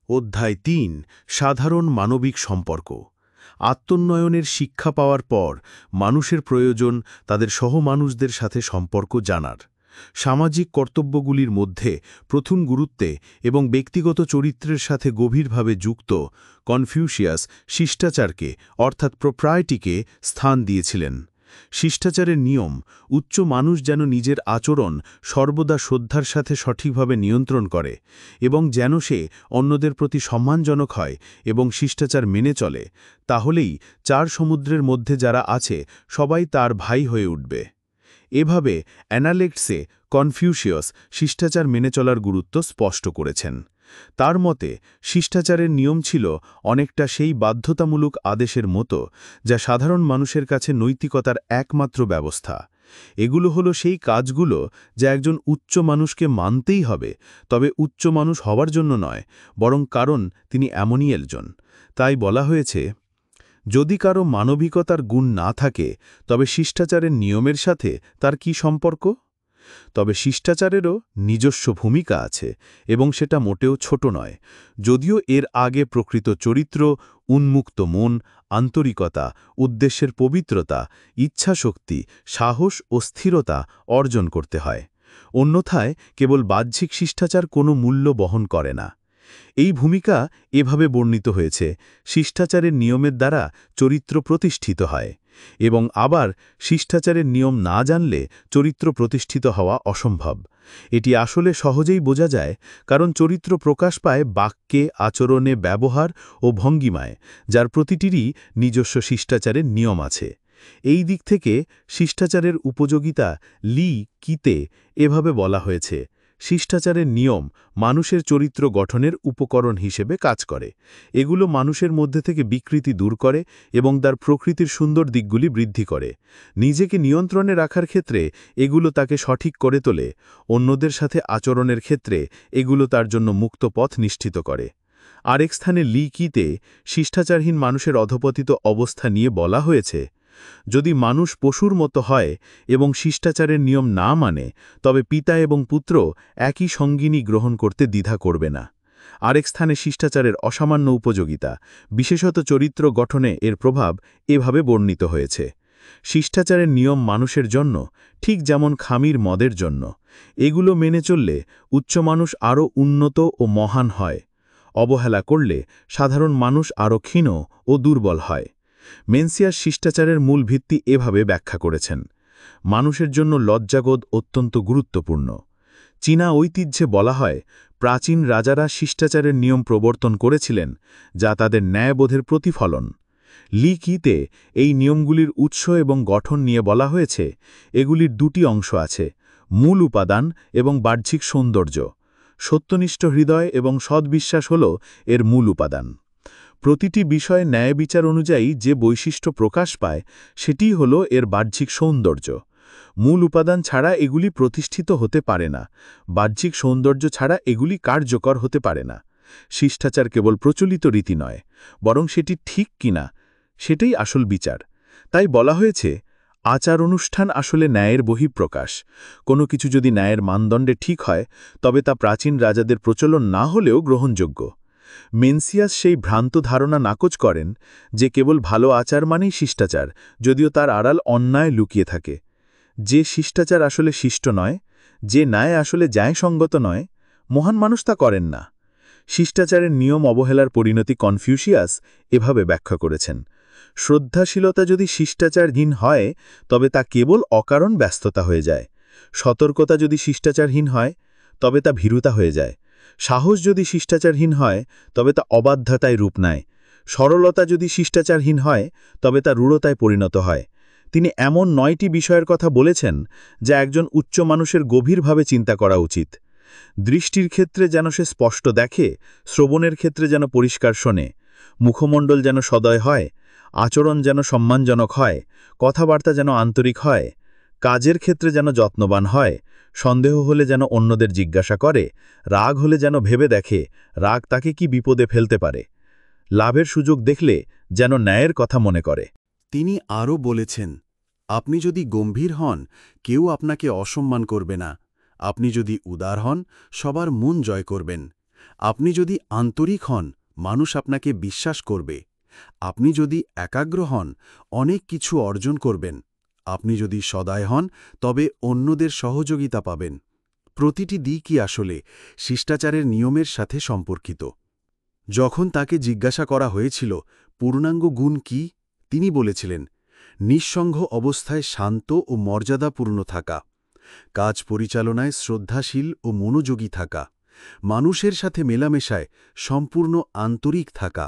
অধ্যায় ৩ সাধারণ মানবিক সম্পর্ক। আত্মোন্নয়নের শিক্ষা পাওয়ার পর মানুষের প্রয়োজন তাদের সহমানুষদের সাথে সম্পর্ক জানার। সামাজিক কর্তব্যগুলির মধ্যে প্রথম গুরুত্বে এবং ব্যক্তিগত চরিত্রের সাথে গভীরভাবে যুক্ত কনফিউশিয়াস শিষ্টাচারকে অর্থাৎ প্রোপ্রাইটিকে স্থান দিয়েছিলেন। শিষ্টাচারের নিয়ম উচ্চ মানুষ যেন নিজের আচরণ সর্বদা শ্রদ্ধার সাথে সঠিকভাবে নিয়ন্ত্রণ করে এবং যেন সে অন্যদের প্রতি সম্মানজনক হয় এবং শিষ্টাচার মেনে চলে, তাহলেই চার সমুদ্রের মধ্যে যারা আছে সবাই তার ভাই হয়ে উঠবে। এভাবে অ্যানালেক্টসে কনফিউশিয়াস শিষ্টাচার মেনে চলার গুরুত্ব স্পষ্ট করেছেন। তার মতে শিষ্টাচারের নিয়ম ছিল অনেকটা সেই বাধ্যতামূলক আদেশের মতো যা সাধারণ মানুষের কাছে নৈতিকতার একমাত্র ব্যবস্থা। এগুলো হলো সেই কাজগুলো যা একজন উচ্চ মানুষকে মানতেই হবে, তবে উচ্চ মানুষ হওয়ার জন্য নয়, বরং কারণ তিনি এমনই একজন। তাই বলা হয়েছে, যদি কারো মানবিকতার গুণ না থাকে তবে শিষ্টাচারের নিয়মের সাথে তার কি সম্পর্ক? তবে শিষ্টাচারেরও নিজস্ব ভূমিকা আছে এবং সেটা মোটেও ছোট নয়। যদিও এর আগে প্রকৃত চরিত্র, উন্মুক্ত মন, আন্তরিকতা, উদ্দেশ্যের পবিত্রতা, ইচ্ছাশক্তি, সাহস ও স্থিরতা অর্জন করতে হয়। অন্যথায় কেবল বাহ্যিক শিষ্টাচার কোনো মূল্য বহন করে না। এই ভূমিকা এভাবে বর্ণিত হয়েছে, শিষ্টাচারের নিয়মের দ্বারা চরিত্র প্রতিষ্ঠিত হয় এবং আবার শিষ্টাচারের নিয়ম না জানলে চরিত্র প্রতিষ্ঠিত হওয়া অসম্ভব। এটি আসলে সহজেই বোঝা যায়, কারণ চরিত্র প্রকাশ পায় বাক্যে, আচরণে, ব্যবহার ও ভঙ্গিমায়, যার প্রতিটিরই নিজস্ব শিষ্টাচারের নিয়ম আছে। এই দিক থেকে শিষ্টাচারের উপযোগিতা লি কিতে এভাবে বলা হয়েছে, শিষ্টাচারের নিয়ম মানুষের চরিত্র গঠনের উপকরণ হিসেবে কাজ করে। এগুলো মানুষের মধ্যে থেকে বিকৃতি দূর করে এবং তার প্রকৃতির সুন্দর দিকগুলি বৃদ্ধি করে। নিজেকে নিয়ন্ত্রণে রাখার ক্ষেত্রে এগুলো তাকে সঠিক করে তোলে, অন্যদের সাথে আচরণের ক্ষেত্রে এগুলো তার জন্য মুক্ত পথ নিশ্চিত করে। আরেক স্থানে লি কিতে শিষ্টাচারহীন মানুষের অধপতিত অবস্থা নিয়ে বলা হয়েছে, যদি মানুষ পশুর মতো হয় এবং শিষ্টাচারের নিয়ম না মানে, তবে পিতা এবং পুত্র একই সঙ্গিনী গ্রহণ করতে দ্বিধা করবে না। আরেক স্থানে শিষ্টাচারের অসামান্য উপযোগিতা, বিশেষত চরিত্র গঠনে এর প্রভাব এভাবে বর্ণিত হয়েছে, শিষ্টাচারের নিয়ম মানুষের জন্য ঠিক যেমন খামির মদের জন্য। এগুলো মেনে চললে উচ্চ মানুষ আরও উন্নত ও মহান হয়। অবহেলা করলে সাধারণ মানুষ আরও ক্ষীণ ও দুর্বল হয়। মেন্সিয়াস শিষ্টাচারের মূল ভিত্তি এভাবে ব্যাখ্যা করেছেন, মানুষের জন্য লজ্জাবোধ অত্যন্ত গুরুত্বপূর্ণ। চীনা ঐতিহ্যে বলা হয়, প্রাচীন রাজারা শিষ্টাচারের নিয়ম প্রবর্তন করেছিলেন, যা তাদের ন্যায়বোধের প্রতিফলন। লি কিতে এই নিয়মগুলির উৎস এবং গঠন নিয়ে বলা হয়েছে, এগুলির দুটি অংশ আছে, মূল উপাদান এবং বাহ্যিক সৌন্দর্য। সত্যনিষ্ঠ হৃদয় এবং সদ্বিশ্বাস হল এর মূল উপাদান। প্রতিটি বিষয়ে ন্যায় বিচার অনুযায়ী যে বৈশিষ্ট্য প্রকাশ পায় সেটিই হল এর বাহ্যিক সৌন্দর্য। মূল উপাদান ছাড়া এগুলি প্রতিষ্ঠিত হতে পারে না, বাহ্যিক সৌন্দর্য ছাড়া এগুলি কার্যকর হতে পারে না। শিষ্টাচার কেবল প্রচলিত রীতি নয়, বরং সেটি ঠিক কিনা সেটাই আসল বিচার। তাই বলা হয়েছে, আচার অনুষ্ঠান আসলে ন্যায়ের বহিঃপ্রকাশ। কোনো কিছু যদি ন্যায়ের মানদণ্ডে ঠিক হয়, তবে তা প্রাচীন রাজাদের প্রচলন না হলেও গ্রহণযোগ্য। মেন্সিয়াস সেই ভ্রান্ত ধারণা নাকচ করেন যে কেবল ভালো আচার মানেই শিষ্টাচার, যদিও তার আড়াল অন্যায় লুকিয়ে থাকে। যে শিষ্টাচার আসলে শিষ্ট নয়, যে ন্যায় আসলে ন্যায়সঙ্গত নয়, মহান মানুষ তা করেন না। শিষ্টাচারের নিয়ম অবহেলার পরিণতি কনফিউশিয়াস এভাবে ব্যাখ্যা করেছেন, শ্রদ্ধাশীলতা যদি শিষ্টাচারহীন হয় তবে তা কেবল অকারণ ব্যস্ততা হয়ে যায়। সতর্কতা যদি শিষ্টাচারহীন হয় তবে তা ভীরুতা হয়ে যায়। সাহস যদি শিষ্টাচারহীন হয় তবে তা অবাধ্যতায় রূপ নেয়। সরলতা যদি শিষ্টাচারহীন হয় তবে তা রূঢ়তায় পরিণত হয়। তিনি এমন 9টি বিষয়ের কথা বলেছেন যা একজন উচ্চ মানুষের গভীরভাবে চিন্তা করা উচিত। দৃষ্টির ক্ষেত্রে যেন সে স্পষ্ট দেখে, শ্রবণের ক্ষেত্রে যেন পরিষ্কার শোনে, মুখমণ্ডল যেন সদয় হয়, আচরণ যেন সম্মানজনক হয়, কথাবার্তা যেন আন্তরিক হয়, কাজের ক্ষেত্রে যেন যত্নবান হয়, সন্দেহ হলে যেন অন্যদের জিজ্ঞাসা করে, রাগ হলে যেন ভেবে দেখে রাগ তাকে কি বিপদে ফেলতে পারে, লাভের সুযোগ দেখলে যেন ন্যায়ের কথা মনে করে। তিনি আরও বলেছেন, আপনি যদি গম্ভীর হন, কেউ আপনাকে অসম্মান করবে না। আপনি যদি উদার হন, সবার মন জয় করবেন। আপনি যদি আন্তরিক হন, মানুষ আপনাকে বিশ্বাস করবে। আপনি যদি একাগ্র হন, অনেক কিছু অর্জন করবেন। আপনি যদি সদয় হন, তবে অন্যদের সহযোগিতা পাবেন। প্রতিটি দিকই আসলে শিষ্টাচারের নিয়মের সাথে সম্পর্কিত। যখন তাকে জিজ্ঞাসা করা হয়েছিল পূর্ণাঙ্গ গুণ কি, তিনি বলেছিলেন, নিঃসঙ্গ অবস্থায় শান্ত ও মর্যাদাপূর্ণ থাকা, কাজ পরিচালনায় শ্রদ্ধাশীল ও মনোযোগী থাকা, মানুষের সাথে মেলামেশায় সম্পূর্ণ আন্তরিক থাকা।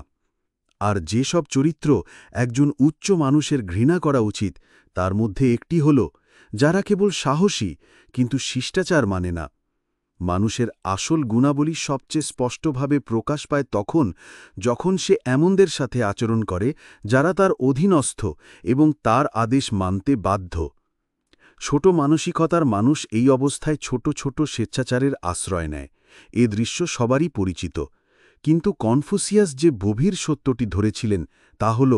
আর যেসব চরিত্র একজন উচ্চ মানুষের ঘৃণা করা উচিত, তার মধ্যে একটি হল যারা কেবল সাহসী কিন্তু শিষ্টাচার মানে না। মানুষের আসল গুণাবলী সবচেয়ে স্পষ্টভাবে প্রকাশ পায় তখন যখন সে এমনদের সাথে আচরণ করে যারা তার অধীনস্থ এবং তার আদেশ মানতে বাধ্য। ছোট মানসিকতার মানুষ এই অবস্থায় ছোট ছোট স্বেচ্ছাচারের আশ্রয় নেয়। এ দৃশ্য সবারই পরিচিত। কিন্তু কনফুসিয়াস যে গভীর সত্যটি ধরেছিলেন তা হল,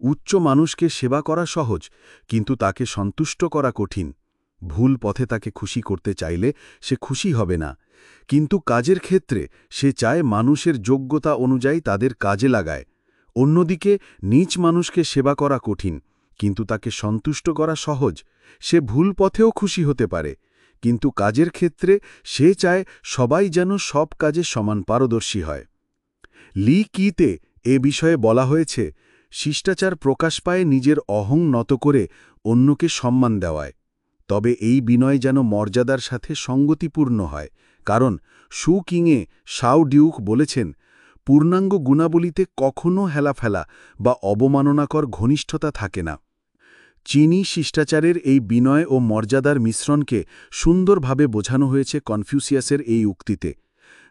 উচ্চ মানুষকে সেবা করা সহজ, কিন্তু তাকে সন্তুষ্ট করা কঠিন। ভুল পথে তাকে খুশি করতে চাইলে সে খুশি হবে না, কিন্তু কাজের ক্ষেত্রে সে চায় মানুষের যোগ্যতা অনুযায়ী তাদের কাজে লাগায়। অন্যদিকে নীচ মানুষকে সেবা করা কঠিন, কিন্তু তাকে সন্তুষ্ট করা সহজ। সে ভুল পথেও খুশি হতে পারে, কিন্তু কাজের ক্ষেত্রে সে চায় সবাই যেন সব কাজে সমান পারদর্শী হয়। লি কিতে এ বিষয়ে বলা হয়েছে, শিষ্টাচার প্রকাশ পায় নিজের অহং নত করে অন্যকে সম্মান দেওয়ায়। তবে এই বিনয় যেন মর্যাদার সাথে সঙ্গতিপূর্ণ হয়, কারণ শু কিংয়ে শাও ডিউক বলেছেন, পূর্ণাঙ্গ গুণাবলীতে কখনও হেলাফেলা বা অবমাননাকর ঘনিষ্ঠতা থাকে না। চীনী শিষ্টাচারের এই বিনয় ও মর্যাদার মিশ্রণকে সুন্দরভাবে বোঝানো হয়েছে কনফুসিয়াসের এই উক্তিতে।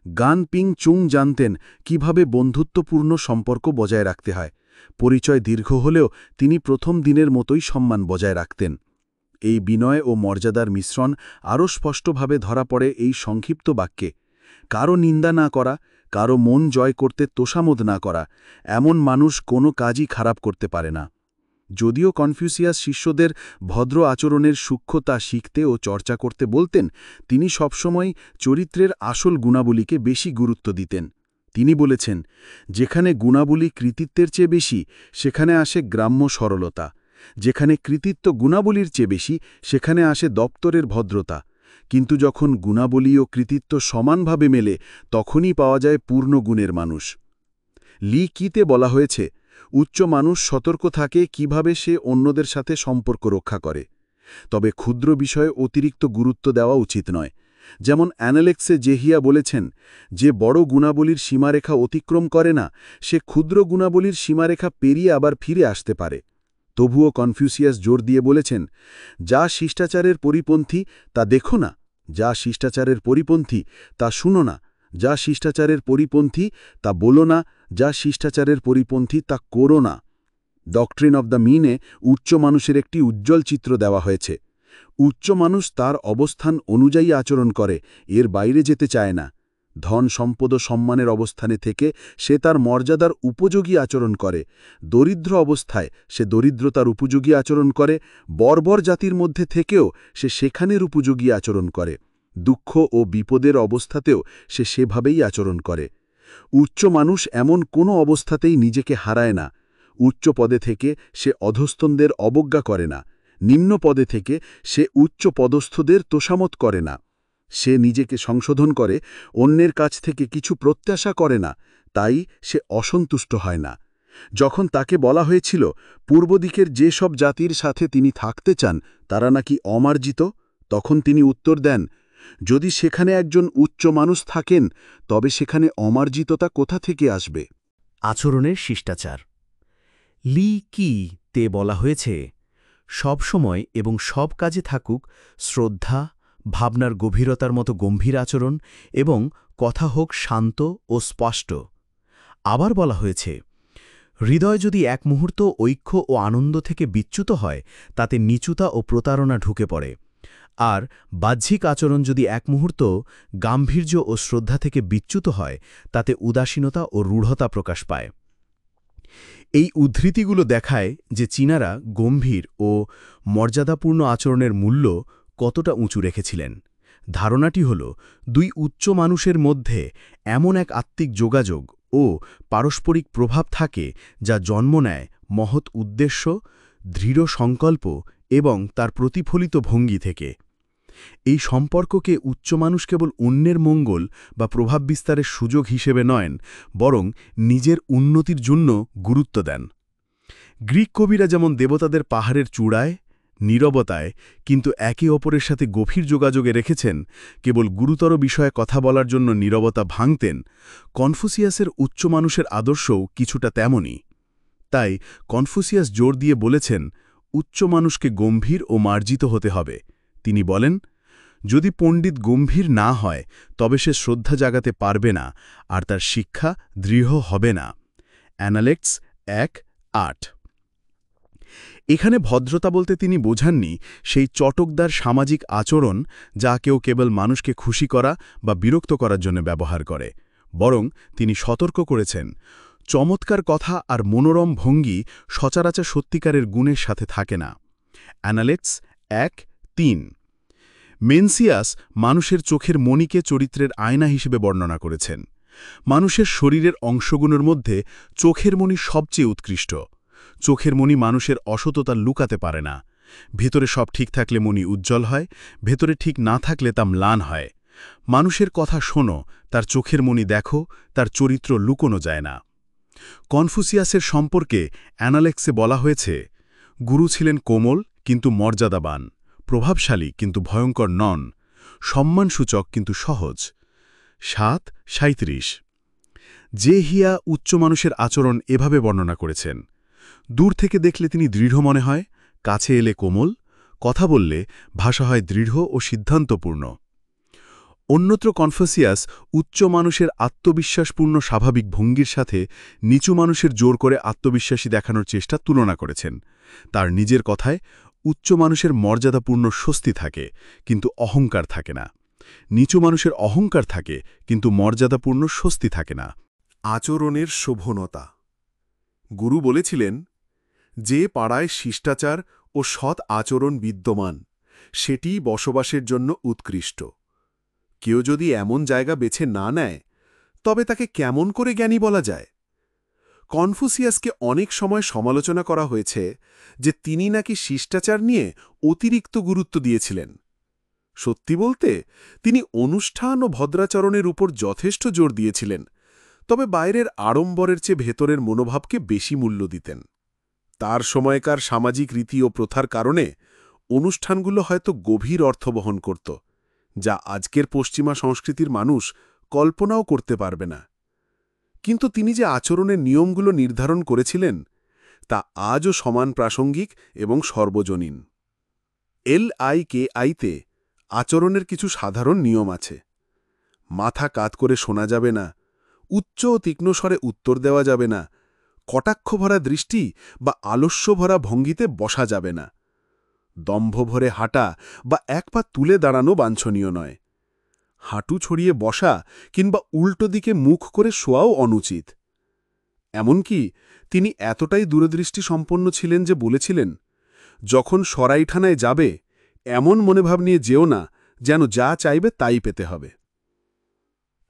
গান পিং চুং জানতেন কিভাবে বন্ধুত্বপূর্ণ সম্পর্ক বজায় রাখতে হয়। পরিচয় দীর্ঘ হলেও তিনি প্রথম দিনের মতোই সম্মান বজায় রাখতেন। এই বিনয় ও মর্যাদার মিশ্রণ আরও স্পষ্টভাবে ধরা পড়ে এই সংক্ষিপ্ত বাক্যে, কারো নিন্দা না করা, কারো মন জয় করতে তোষামোদ না করা, এমন মানুষ কোনো কাজই খারাপ করতে পারে না। যদিও কনফুসিয়াস শিষ্যদের ভদ্র আচরণের সূক্ষ্মতা শিখতে ও চর্চা করতে বলতেন, তিনি সবসময় চরিত্রের আসল গুণাবলীকে বেশি গুরুত্ব দিতেন। তিনি বলেছেন, যেখানে গুণাবলী কৃতিত্বের চেয়ে বেশি, সেখানে আসে গ্রাম্য সরলতা। যেখানে কৃতিত্ব গুণাবলীর চেয়ে বেশি, সেখানে আসে দপ্তরের ভদ্রতা। কিন্তু যখন গুণাবলী ও কৃতিত্ব সমানভাবে মেলে, তখনই পাওয়া যায় পূর্ণ গুণের মানুষ। লি কিতে বলা হয়েছে, উচ্চ মানুষ সতর্ক থাকে কিভাবে সে অন্যদের সাথে সম্পর্ক রক্ষা করে। তবে ক্ষুদ্র বিষয়ে অতিরিক্ত গুরুত্ব দেওয়া উচিত নয়। যেমন অ্যানালেক্সে জেহিয়া বলেছেন, যে বড় গুণাবলীর সীমারেখা অতিক্রম করে না, সে ক্ষুদ্র গুণাবলীর সীমারেখা পেরিয়ে আবার ফিরে আসতে পারে। তবুও কনফুসিয়াস জোর দিয়ে বলেছেন, যা শিষ্টাচারের পরিপন্থী তা দেখো না, যা শিষ্টাচারের পরিপন্থী তা শুনো না, যা শিষ্টাচারের পরিপন্থী তা বলো না, যা শিষ্টাচারের পরিপন্থী তা করো না। ডক্ট্রিন অব দ্য মিনে উচ্চ মানুষের একটি উজ্জ্বল চিত্র দেওয়া হয়েছে। উচ্চ মানুষ তার অবস্থান অনুযায়ী আচরণ করে, এর বাইরে যেতে চায় না। ধন সম্পদ ও সম্মানের অবস্থানে থেকে সে তার মর্যাদার উপযোগী আচরণ করে। দরিদ্র অবস্থায় সে দরিদ্রতার উপযোগী আচরণ করে। বর্বর জাতির মধ্যে থেকেও সে সেখানের উপযোগী আচরণ করে। দুঃখ ও বিপদের অবস্থাতেও সে সেভাবেই আচরণ করে। উচ্চ মানুষ এমন কোনো অবস্থাতেই নিজেকে হারায় না। উচ্চ পদে থেকে সে অধস্তনদের অবজ্ঞা করে না। নিম্ন পদে থেকে সে উচ্চ পদস্থদের তোষামত করে না। সে নিজেকে সংশোধন করে, অন্যের কাছ থেকে কিছু প্রত্যাশা করে না, তাই সে অসন্তুষ্ট হয় না। যখন তাকে বলা হয়েছিল পূর্ব দিকের যে সব জাতির সাথে তিনি থাকতে চান তারা নাকি অমার্জিত, তখন তিনি উত্তর দেন, যদি সেখানে একজন উচ্চ মানুষ থাকেন, তবে সেখানে অমার্জিততা কোথা থেকে আসবে? আচরণের শিষ্টাচার। লি কি তে বলা হয়েছে, সব সময় এবং সব কাজে থাকুক শ্রদ্ধা, ভাবনার গভীরতার মতো গম্ভীর আচরণ এবং কথা হোক শান্ত ও স্পষ্ট। আবার বলা হয়েছে, হৃদয় যদি এক মুহূর্ত ঐক্য ও আনন্দ থেকে বিচ্যুত হয়, তাতে নীচুতা ও প্রতারণা ঢুকে পড়ে। আর বাহ্যিক আচরণ যদি এক মুহূর্ত গাম্ভীর্য ও শ্রদ্ধা থেকে বিচ্যুত হয়, তাতে উদাসীনতা ও রূঢ়তা প্রকাশ পায়। এই উদ্ধৃতিগুলো দেখায় যে চীনারা গম্ভীর ও মর্যাদাপূর্ণ আচরণের মূল্য কতটা উঁচু রেখেছিলেন। ধারণাটি হল দুই উচ্চ মানুষের মধ্যে এমন এক আত্মিক যোগাযোগ ও পারস্পরিক প্রভাব থাকে যা জন্ম নেয় মহৎ উদ্দেশ্য, দৃঢ় সংকল্প এবং তার প্রতিফলিত ভঙ্গি থেকে। এই সম্পর্ককে উচ্চ মানুষ কেবল অন্যের মঙ্গল বা প্রভাব বিস্তারের সুযোগ হিসেবে নয়, বরং নিজের উন্নতির জন্য গুরুত্ব দেন। গ্রিক কবিরা যেমন দেবতাদের পাহাড়ের চূড়ায়, নীরবতায় কিন্তু একে অপরের সাথে গভীর যোগাযোগে রেখেছেন, কেবল গুরুতর বিষয়ে কথা বলার জন্য নীরবতা ভাঙতেন, কনফুসিয়াসের উচ্চ মানুষের আদর্শও কিছুটা তেমনই। তাই কনফুসিয়াস জোর দিয়ে বলেছেন, উচ্চ মানুষকে গম্ভীর ও মার্জিত হতে হবে। তিনি বলেন, যদি পণ্ডিত গম্ভীর না হয় তবে সে শ্রদ্ধা জাগাতে পারবে না আর তার শিক্ষা দৃঢ় হবে না। অ্যানালেক্টস 1:8। এখানে ভদ্রতা বলতে তিনি বোঝাননি সেই চটকদার সামাজিক আচরণ যা কেউ কেবল মানুষকে খুশি করা বা বিরক্ত করার জন্য ব্যবহার করে, বরং তিনি সতর্ক করেছেন, চমৎকার কথা আর মনোরম ভঙ্গি সচরাচর সত্যিকারের গুণের সাথে থাকে না। অ্যানালেক্টস 1:3। মেনসিয়াস মানুষের চোখের মণিকে চরিত্রের আয়না হিসেবে বর্ণনা করেছেন। মানুষের শরীরের অংশগুলোর মধ্যে চোখের মণি সবচেয়ে উৎকৃষ্ট। চোখের মণি মানুষের অসততা লুকাতে পারে না। ভেতরে সব ঠিক থাকলে মণি উজ্জ্বল হয়, ভেতরে ঠিক না থাকলে তা ম্লান হয়। মানুষের কথা শোনো, তার চোখের মণি দেখো, তার চরিত্র লুকোনো যায় না। কনফুসিয়াসের সম্পর্কে অ্যানালেক্সে বলা হয়েছে, গুরু ছিলেন কোমল কিন্তু মর্যাদাবান, প্রভাবশালী কিন্তু ভয়ঙ্কর নন, সম্মানসূচক কিন্তু সহজ। 7:37। যে হিয়া উচ্চ মানুষের আচরণ এভাবে বর্ণনা করেছেন, দূর থেকে দেখলে তিনি দৃঢ় মনে হয়, কাছে এলে কোমল, কথা বললে ভাষা হয় দৃঢ় ও সিদ্ধান্তপূর্ণ। অন্যত্র কনফুসিয়াস উচ্চ মানুষের আত্মবিশ্বাসপূর্ণ স্বাভাবিক ভঙ্গির সাথে নিচু মানুষের জোর করে আত্মবিশ্বাসী দেখানোর চেষ্টা তুলনা করেছেন। তার নিজের কথায়, উচ্চ মানুষের মর্যাদাপূর্ণ স্বস্তি থাকে কিন্তু অহংকার থাকে না, নিচু মানুষের অহংকার থাকে কিন্তু মর্যাদাপূর্ণ স্বস্তি থাকে না। আচরণের শোভনতা। গুরু বলেছিলেন, যে পাড়ায় শিষ্টাচার ও সৎ আচরণ বিদ্যমান সেটি বসবাসের জন্য উৎকৃষ্ট। কেউ যদি এমন জায়গা বেছে না নেয় তবে তাকে কেমন করে জ্ঞানী বলা যায়? কনফুসিয়াসকে অনেক সময় সমালোচনা করা হয়েছে যে তিনি নাকি শিষ্টাচার নিয়ে অতিরিক্ত গুরুত্ব দিয়েছিলেন। সত্যি বলতে তিনি অনুষ্ঠান ও ভদ্রাচরণের উপর যথেষ্ট জোর দিয়েছিলেন, তবে বাইরের আড়ম্বরের চেয়ে ভেতরের মনোভাবকে বেশি মূল্য দিতেন। তার সময়কার সামাজিক রীতি ও প্রথার কারণে অনুষ্ঠানগুলো হয়তো গভীর অর্থ বহন করত, যা আজকের পশ্চিমা সংস্কৃতির মানুষ কল্পনাও করতে পারবে না। কিন্তু তিনি যে আচরণের নিয়মগুলো নির্ধারণ করেছিলেন তা আজও সমান প্রাসঙ্গিক এবং সর্বজনীন। LIKIতে আচরণের কিছু সাধারণ নিয়ম আছে। মাথা কাত করে শোনা যাবে না, উচ্চ ও তীক্ষ্ণ স্বরে উত্তর দেওয়া যাবে না, কটাক্ষভরা দৃষ্টি বা আলস্যভরা ভঙ্গিতে বসা যাবে না, দম্ভ ভরে হাঁটা বা এক পা তুলে দাঁড়ানো বাঞ্ছনীয় নয়, হাঁটু ছড়িয়ে বসা কিংবা উল্টো দিকে মুখ করে শোয়াও অনুচিত। এমনকি তিনি এতটাই দূরদৃষ্টি সম্পন্ন ছিলেন যে বলেছিলেন, যখন সরাইঠানায় যাবে এমন মনোভাব নিয়ে যেও না যেন যা চাইবে তাই পেতে হবে।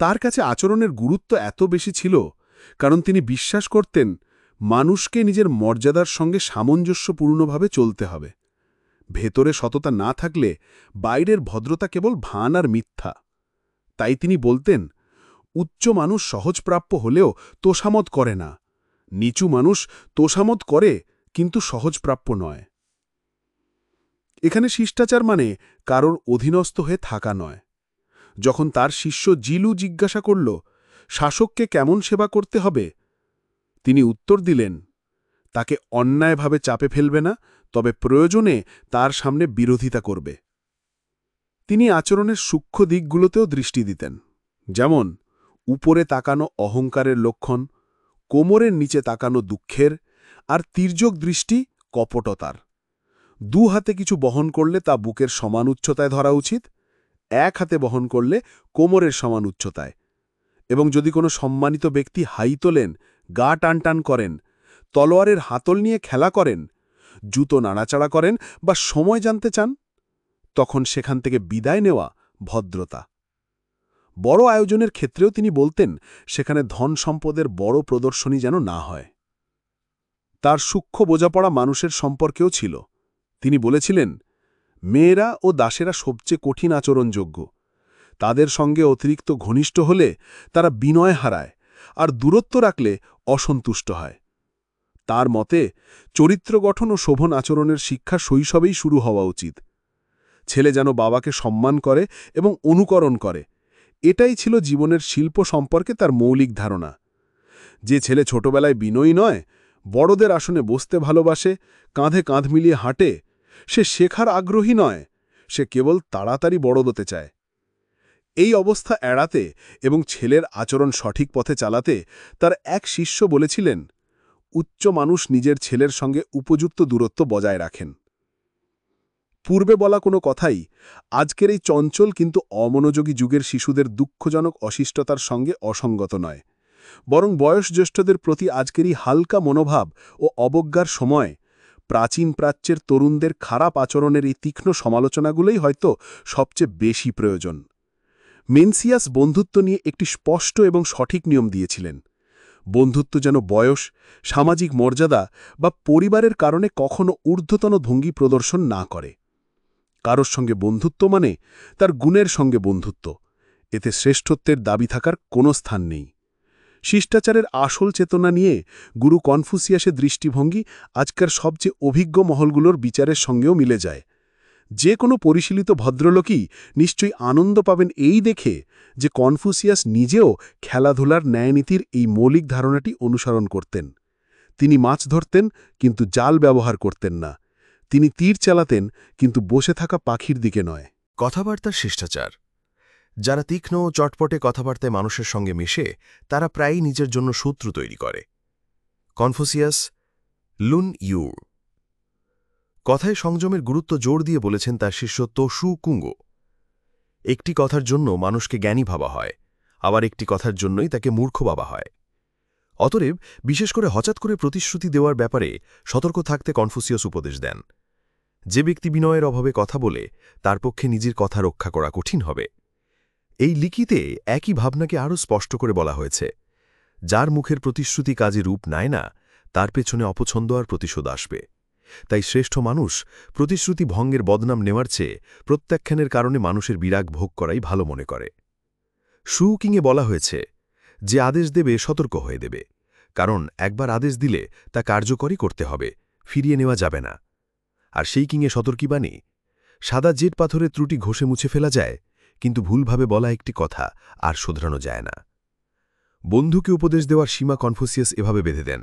তার কাছে আচরণের গুরুত্ব এত বেশি ছিল কারণ তিনি বিশ্বাস করতেন মানুষকে নিজের মর্যাদার সঙ্গে সামঞ্জস্যপূর্ণভাবে চলতে হবে। ভেতরে সততা না থাকলে বাইরের ভদ্রতা কেবল ভান আর মিথ্যা। তাই তিনি বলতেন, উচ্চ মানুষ সহজপ্রাপ্য হলেও তোষামত করে না, নিচু মানুষ তোষামত করে কিন্তু সহজপ্রাপ্য নয়। এখানে শিষ্টাচার মানে কারোর অধীনস্থ হয়ে থাকা নয়। যখন তার শিষ্য জিলু জিজ্ঞাসা করল, শাসককে কেমন সেবা করতে হবে, তিনি উত্তর দিলেন, তাকে অন্যায়ভাবে চাপে ফেলবে না, তবে প্রয়োজনে তার সামনে বিরোধিতা করবে। তিনি আচরণের সূক্ষ্ম দিকগুলোতেও দৃষ্টি দিতেন, যেমন উপরে তাকানো অহংকারের লক্ষণ, কোমরের নিচে তাকানো দুঃখের, আর তির্যক দৃষ্টি কপটতার। দু হাতে কিছু বহন করলে তা বুকের সমান উচ্চতায় ধরা উচিত, এক হাতে বহন করলে কোমরের সমান উচ্চতায়। এবং যদি কোনো সম্মানিত ব্যক্তি হাই তোলেন, গা টানটান করেন, তলোয়ারের হাতল নিয়ে খেলা করেন, জুতো নাড়াচাড়া করেন বা সময় জানতে চান, তখন সেখান থেকে বিদায় নেওয়া ভদ্রতা। বড় আয়োজনের ক্ষেত্রেও তিনি বলতেন সেখানে ধন সম্পদের বড় প্রদর্শনী যেন না হয়। তার সূক্ষ্ম বোঝাপড়া মানুষের সম্পর্কেও ছিল। তিনি বলেছিলেন, মেয়েরা ও দাসেরা সবচেয়ে কঠিন আচরণযোগ্য। তাদের সঙ্গে অতিরিক্ত ঘনিষ্ঠ হলে তারা বিনয় হারায়, আর দূরত্ব রাখলে অসন্তুষ্ট হয়। তার মতে চরিত্র গঠন ও শোভন আচরণের শিক্ষা শৈশবেই শুরু হওয়া উচিত। ছেলে যেন বাবাকে সম্মান করে এবং অনুকরণ করে, এটাই ছিল জীবনের শিল্প সম্পর্কে তার মৌলিক ধারণা। যে ছেলে ছোটবেলায় বিনয়ী নয়, বড়দের আসনে বসতে ভালোবাসে, কাঁধে কাঁধ মিলিয়ে হাঁটে, সে শেখার আগ্রহী নয়, সে কেবল তাড়াতাড়ি বড় হতে চায়। এই অবস্থা এড়াতে এবং ছেলের আচরণ সঠিক পথে চালাতে তার এক শিষ্য বলেছিলেন, উচ্চ মানুষ নিজের ছেলের সঙ্গে উপযুক্ত দূরত্ব বজায় রাখেন। পূর্বে বলা কোনো কথাই আজকের এই চঞ্চল কিন্তু অমনোযোগী যুগের শিশুদের দুঃখজনক অশিষ্টতার সঙ্গে অসঙ্গত নয়, বরং বয়সজ্যেষ্ঠদের প্রতি আজকের এই হালকা মনোভাব ও অবজ্ঞার সময় প্রাচীন প্রাচ্যের তরুণদের খারাপ আচরণের এই তীক্ষ্ণ সমালোচনাগুলোই হয়তো সবচেয়ে বেশি প্রয়োজন। মেনসিয়াস বন্ধুত্ব নিয়ে একটি স্পষ্ট এবং সঠিক নিয়ম দিয়েছিলেন। বন্ধুত্ব যেন বয়স, সামাজিক মর্যাদা বা পরিবারের কারণে কখনো ঊর্ধ্বতন ভঙ্গি প্রদর্শন না করে। কারোর সঙ্গে বন্ধুত্ব মানে তার গুণের সঙ্গে বন্ধুত্ব, এতে শ্রেষ্ঠত্বের দাবি থাকার কোনো স্থান নেই। শিষ্টাচারের আসল চেতনা নিয়ে গুরু কনফুসিয়াসের দৃষ্টিভঙ্গি আজকের সবচেয়ে অভিজ্ঞ মহলগুলোর বিচারের সঙ্গেও মিলে যায়। যে কোনো পরিশীলিত ভদ্রলোকই নিশ্চয়ই আনন্দ পাবেন এই দেখে যে কনফুসিয়াস নিজেও খেলাধুলার ন্যায়নীতির এই মৌলিক ধারণাটি অনুসরণ করতেন। তিনি মাছ ধরতেন কিন্তু জাল ব্যবহার করতেন না। তিনি তীর চালাতেন কিন্তু বসে থাকা পাখির দিকে নয়। কথাবার্তার শিষ্টাচার। যারা তীক্ষ্ণ ও চটপটে কথাবার্তায় মানুষের সঙ্গে মিশে তারা প্রায়ই নিজের জন্য শত্রু তৈরি করে। কনফুসিয়াস, লুন ইউ কথায় সংযমের গুরুত্ব জোর দিয়ে বলেছেন তার শিষ্য তোশু কুঙ্গো। একটি কথার জন্য মানুষকে জ্ঞানী ভাবা হয়, আবার একটি কথার জন্যই তাকে মূর্খ ভাবা হয়। অতএব বিশেষ করে হঠাৎ করে প্রতিশ্রুতি দেওয়ার ব্যাপারে সতর্ক থাকতে কনফুসিয়াস উপদেশ দেন। যে ব্যক্তি বিনয়ের অভাবে কথা বলে তার পক্ষে নিজের কথা রক্ষা করা কঠিন হবে। এই লিখিতে একই ভাবনাকে আরও স্পষ্ট করে বলা হয়েছে। যার মুখের প্রতিশ্রুতি কাজে রূপ নেয় না, তার পেছনে অপছন্দ আর প্রতিশোধ আসবে। তাই শ্রেষ্ঠ মানুষ প্রতিশ্রুতি ভঙ্গের বদনাম নেওয়ার চেয়ে প্রত্যাখ্যানের কারণে মানুষের বিরাগ ভোগ করাই ভালো মনে করে। শু কিংয়ে বলা হয়েছে, যে আদেশ দেবে সতর্ক হয়ে দেবে, কারণ একবার আদেশ দিলে তা কার্যকরী করতে হবে, ফিরিয়ে নেওয়া যাবে না। আর সেই কিংয়ে সতর্কীবাণী, সাদা জেট পাথরের ত্রুটি ঘষে মুছে ফেলা যায়, কিন্তু ভুলভাবে বলা একটি কথা আর শোধরানো যায় না। বন্ধুকে উপদেশ দেওয়ার সীমা কনফুসিয়াস এভাবে বেঁধে দেন,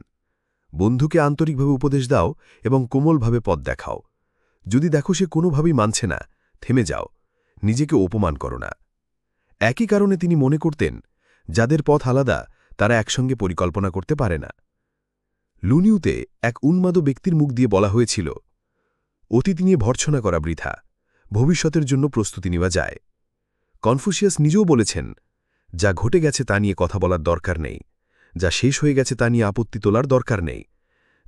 বন্ধুকে আন্তরিকভাবে উপদেশ দাও এবং কোমলভাবে পথ দেখাও। যদি দেখো সে কোনোভাবেই মানছে না, থেমে যাও, নিজেকে অপমান করো না। একই কারণে তিনি মনে করতেন, যাদের পথ আলাদা তারা একসঙ্গে পরিকল্পনা করতে পারে না। লুনিউতে এক উন্মাদ ব্যক্তির মুখ দিয়ে বলা হয়েছিল, অতীত নিয়ে ভর্ৎসনা করা বৃথা, ভবিষ্যতের জন্য প্রস্তুতি নেওয়া যায়। কনফুসিয়াস নিজেও বলেছেন, যা ঘটে গেছে তা নিয়ে কথা বলার দরকার নেই, যা শেষ হয়ে গেছে তা নিয়ে আপত্তি তোলার দরকার নেই,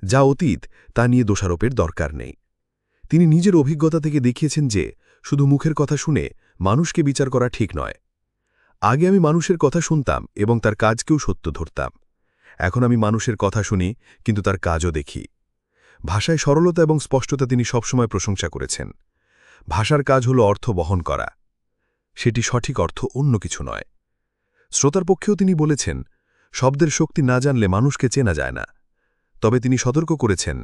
যা অতীত তা নিয়ে দোষারোপের দরকার নেই। তিনি নিজের অভিজ্ঞতা থেকে দেখিয়েছেন যে শুধু মুখের কথা শুনে মানুষকে বিচার করা ঠিক নয়। আগে আমি মানুষের কথা শুনতাম এবং তার কাজকেও সত্য ধরতাম। এখন আমি মানুষের কথা শুনি কিন্তু তার কাজও দেখি। ভাষায় সরলতা এবং স্পষ্টতা তিনি সবসময় প্রশংসা করেছেন। ভাষার কাজ হল অর্থ বহন করা, সেটি সঠিক অর্থ অন্য কিছু নয়। শ্রোতার পক্ষেও তিনি বলেছেন, শব্দের শক্তি না জানলে মানুষকে চেনা যায় না। তবে তিনি সতর্ক করেছেন,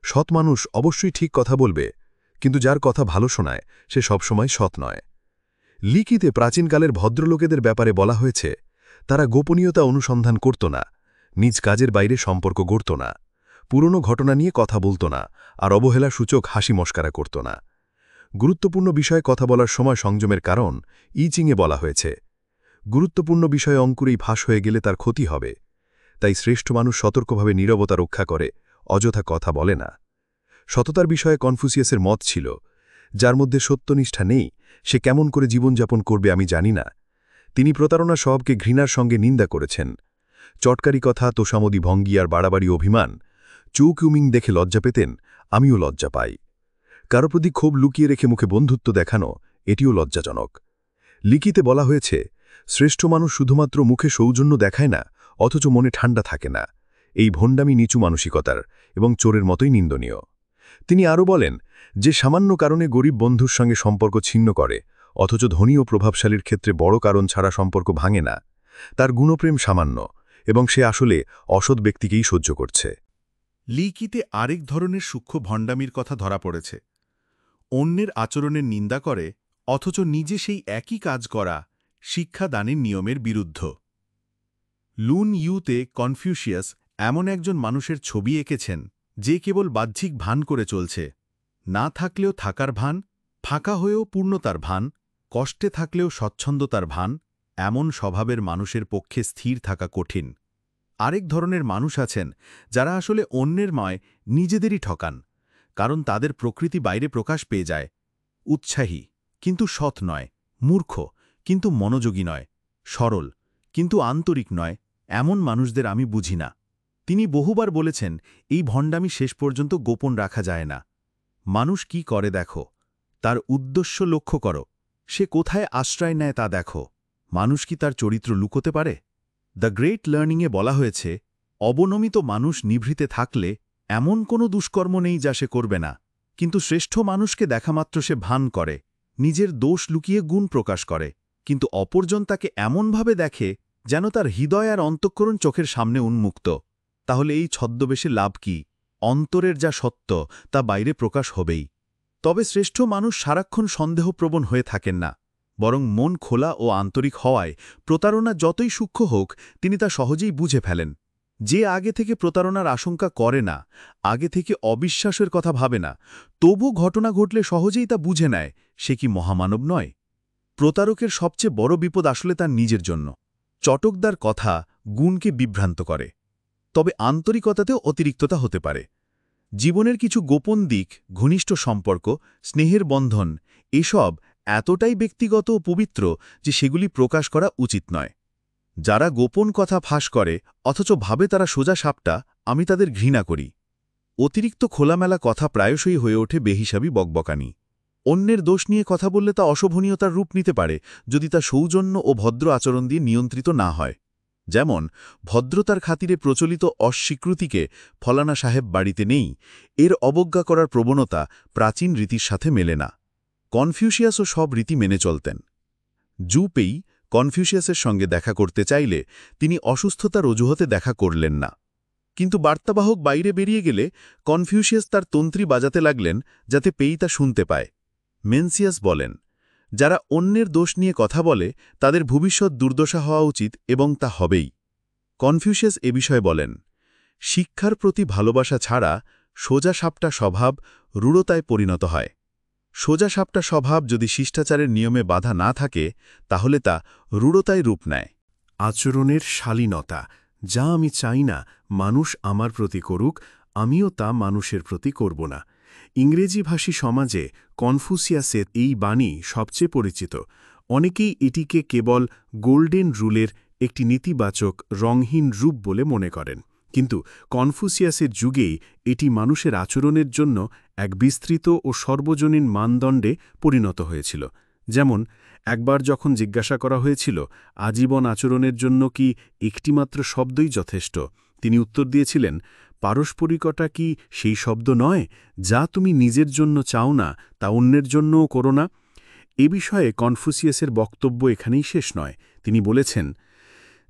সৎ মানুষ অবশ্যই ঠিক কথা বলবে, কিন্তু যার কথা ভালো শোনায় সে সবসময় সৎ নয়। লিখিতে প্রাচীনকালের ভদ্রলোকেদের ব্যাপারে বলা হয়েছে, তারা গোপনীয়তা অনুসন্ধান করত না, নিজ কাজের বাইরে সম্পর্ক গড়ত না, পুরনো ঘটনা নিয়ে কথা বলত না, আর অবহেলাসূচক হাসি মস্কারা করত না। গুরুত্বপূর্ণ বিষয়ে কথা বলার সময় সংযমের কারণ ইচিংয়ে বলা হয়েছে, গুরুত্বপূর্ণ বিষয়ে অঙ্কুরেই ফাঁস হয়ে গেলে তার ক্ষতি হবে। তাই শ্রেষ্ঠ মানুষ সতর্কভাবে নীরবতা রক্ষা করে, অযথা কথা বলে না। সততার বিষয়ে কনফুসিয়াসের মত ছিল, যার মধ্যে সত্যনিষ্ঠা নেই সে কেমন করে জীবনযাপন করবে আমি জানি না। তিনি প্রতারণা স্বভাবকে ঘৃণার সঙ্গে নিন্দা করেছেন। চটকারি কথা, তোষামদি ভঙ্গি আর বাড়াবাড়ি অভিমান চৌকিউমিং দেখে লজ্জা পেতেন, আমিও লজ্জা পাই। কারো প্রতি ক্ষোভ লুকিয়ে রেখে মুখে বন্ধুত্ব দেখানো, এটিও লজ্জাজনক। লিখিতে বলা হয়েছে, শ্রেষ্ঠ মানুষ শুধুমাত্র মুখে সৌজন্য দেখায় না, অথচ মনে ঠান্ডা থাকে না। এই ভণ্ডামি নিচু মানসিকতার এবং চোরের মতোই নিন্দনীয়। তিনি আরও বলেন, যে সামান্য কারণে গরিব বন্ধুর সঙ্গে সম্পর্ক ছিন্ন করে, অথচ ধনী ও প্রভাবশালীর ক্ষেত্রে বড় কারণ ছাড়া সম্পর্ক ভাঙে না, তার গুণপ্রেম সামান্য এবং সে আসলে অসৎ ব্যক্তিকেই সহ্য করছে। লিকিতে আরেক ধরনের সূক্ষ্ম ভণ্ডামির কথা ধরা পড়েছে। অন্যের আচরণের নিন্দা করে, অথচ নিজে সেই একই কাজ করা শিক্ষাদানের নিয়মের বিরুদ্ধ। লুন ইউতে কনফিউশিয়াস এমন একজন মানুষের ছবি এঁকেছেন যে কেবল বাহ্যিক ভান করে চলছে, না থাকলেও থাকার ভান, ফাঁকা হয়েও পূর্ণতার ভান, কষ্টে থাকলেও স্বচ্ছন্দতার ভান। এমন স্বভাবের মানুষের পক্ষে স্থির থাকা কঠিন। আরেক ধরনের মানুষ আছেন যারা আসলে অন্যের ময় নিজেদেরই ঠকান, কারণ তাদের প্রকৃতি বাইরে প্রকাশ পেয়ে যায়। উৎসাহী কিন্তু সৎ নয়, মূর্খ কিন্তু মনোযোগী নয়, সরল কিন্তু আন্তরিক নয়, এমন মানুষদের আমি বুঝি না। তিনি বহুবার বলেছেন, এই ভণ্ডামি শেষ পর্যন্ত গোপন রাখা যায় না। মানুষ কি করে দেখো, তার উদ্দেশ্য লক্ষ্য করো, সে কোথায় আশ্রয় নেয় তা দেখো। মানুষ কি তার চরিত্র লুকোতে পারে? দ্য গ্রেট লার্নিংয়ে বলা হয়েছে, অবনমিত মানুষ নিভৃতে থাকলে এমন কোনো দুষ্কর্ম নেই যা সে করবে না, কিন্তু শ্রেষ্ঠ মানুষকে দেখামাত্র সে ভান করে, নিজের দোষ লুকিয়ে গুণ প্রকাশ করে, কিন্তু অপরজন তাকে এমনভাবে দেখে যেন তার হৃদয় আর অন্তঃকরণ চোখের সামনে উন্মুক্ত। তাহলে এই ছদ্মবেশে লাভ কি? অন্তরের যা সত্য তা বাইরে প্রকাশ হবেই। তবে শ্রেষ্ঠ মানুষ সারাক্ষণ সন্দেহপ্রবণ হয়ে থাকেন না, বরং মন খোলা ও আন্তরিক হওয়ায় প্রতারণা যতই সূক্ষ্ম হোক তিনি তা সহজেই বুঝে ফেলেন। যে আগে থেকে প্রতারণার আশঙ্কা করে না, আগে থেকে অবিশ্বাসের কথা ভাবে না, তবু ঘটনা ঘটলে সহজেই তা বুঝে নেয়, সে কি মহামানব নয়? প্রতারকের সবচেয়ে বড় বিপদ আসলে তার নিজের জন্য। চটকদার কথা গুণকে বিভ্রান্ত করে, তবে আন্তরিকতাতেও অতিরিক্ততা হতে পারে। জীবনের কিছু গোপন দিক, ঘনিষ্ঠ সম্পর্ক, স্নেহের বন্ধন, এসব এতটাই ব্যক্তিগত ও পবিত্র যে সেগুলি প্রকাশ করা উচিত নয়। যারা গোপন কথা ফাঁস করে অথচ ভাবে তারা সোজা সাপটা, আমি তাদের ঘৃণা করি। অতিরিক্ত খোলামেলা কথা প্রায়শই হয়ে ওঠে বেহিসাবি বকবকানি। অন্যের দোষ নিয়ে কথা বললে তা অশোভনীয়তার রূপ নিতে পারে যদি তা সৌজন্য ও ভদ্র আচরণ দিয়ে নিয়ন্ত্রিত না হয়। যেমন ভদ্রতার খাতিরে প্রচলিত অস্বীকৃতিকে ফলানা সাহেব বাড়িতে নেই, এর অবজ্ঞা করার প্রবণতা প্রাচীন রীতির সাথে মেলে না। কনফিউশিয়াসও সব রীতি মেনে চলতেন। জুপেই কনফিউশিয়াসের সঙ্গে দেখা করতে চাইলে তিনি অসুস্থতার অজুহাতে দেখা করলেন না, কিন্তু বার্তাবাহক বাইরে বেরিয়ে গেলে কনফিউশিয়াস তার তন্ত্রী বাজাতে লাগলেন যাতে পেই তা শুনতে পায়। মেনসিয়াস বলেন, যারা অন্যের দোষ নিয়ে কথা বলে তাদের ভবিষ্যৎ দুর্দশা হওয়া উচিত এবং তা হবেই। কনফিউশিয়াস এ বিষয়ে বলেন, শিক্ষার প্রতি ভালোবাসা ছাড়া সোজা সাপটা স্বভাব রূঢ়তায় পরিণত হয়। সোজা সাপটা স্বভাব যদি শিষ্টাচারের নিয়মে বাধা না থাকে তাহলে তা রূঢ়তায় রূপ নেয়। আচরণের শালীনতা, যা আমি চাই না মানুষ আমার প্রতি করুক, আমিও তা মানুষের প্রতি করব না। ইংরেজিভাষী সমাজে কনফুসিয়াসের এই বাণী সবচেয়ে পরিচিত। অনেকেই এটিকে কেবল গোল্ডেন রুলের একটি নেতিবাচক রঙহীন রূপ বলে মনে করেন, কিন্তু কনফুসিয়াসের যুগেই এটি মানুষের আচরণের জন্য এক বিস্তৃত ও সর্বজনীন মানদণ্ডে পরিণত হয়েছিল। যেমন একবার যখন জিজ্ঞাসা করা হয়েছিল আজীবন আচরণের জন্য কি একটিমাত্র শব্দই যথেষ্ট, তিনি উত্তর দিয়েছিলেন, পারস্পরিকতা কি সেই শব্দ নয়? যা তুমি নিজের জন্য চাও না তা অন্যের জন্যও করো না। এ বিষয়ে কনফুসিয়াসের বক্তব্য এখানেই শেষ নয়। তিনি বলেছেন,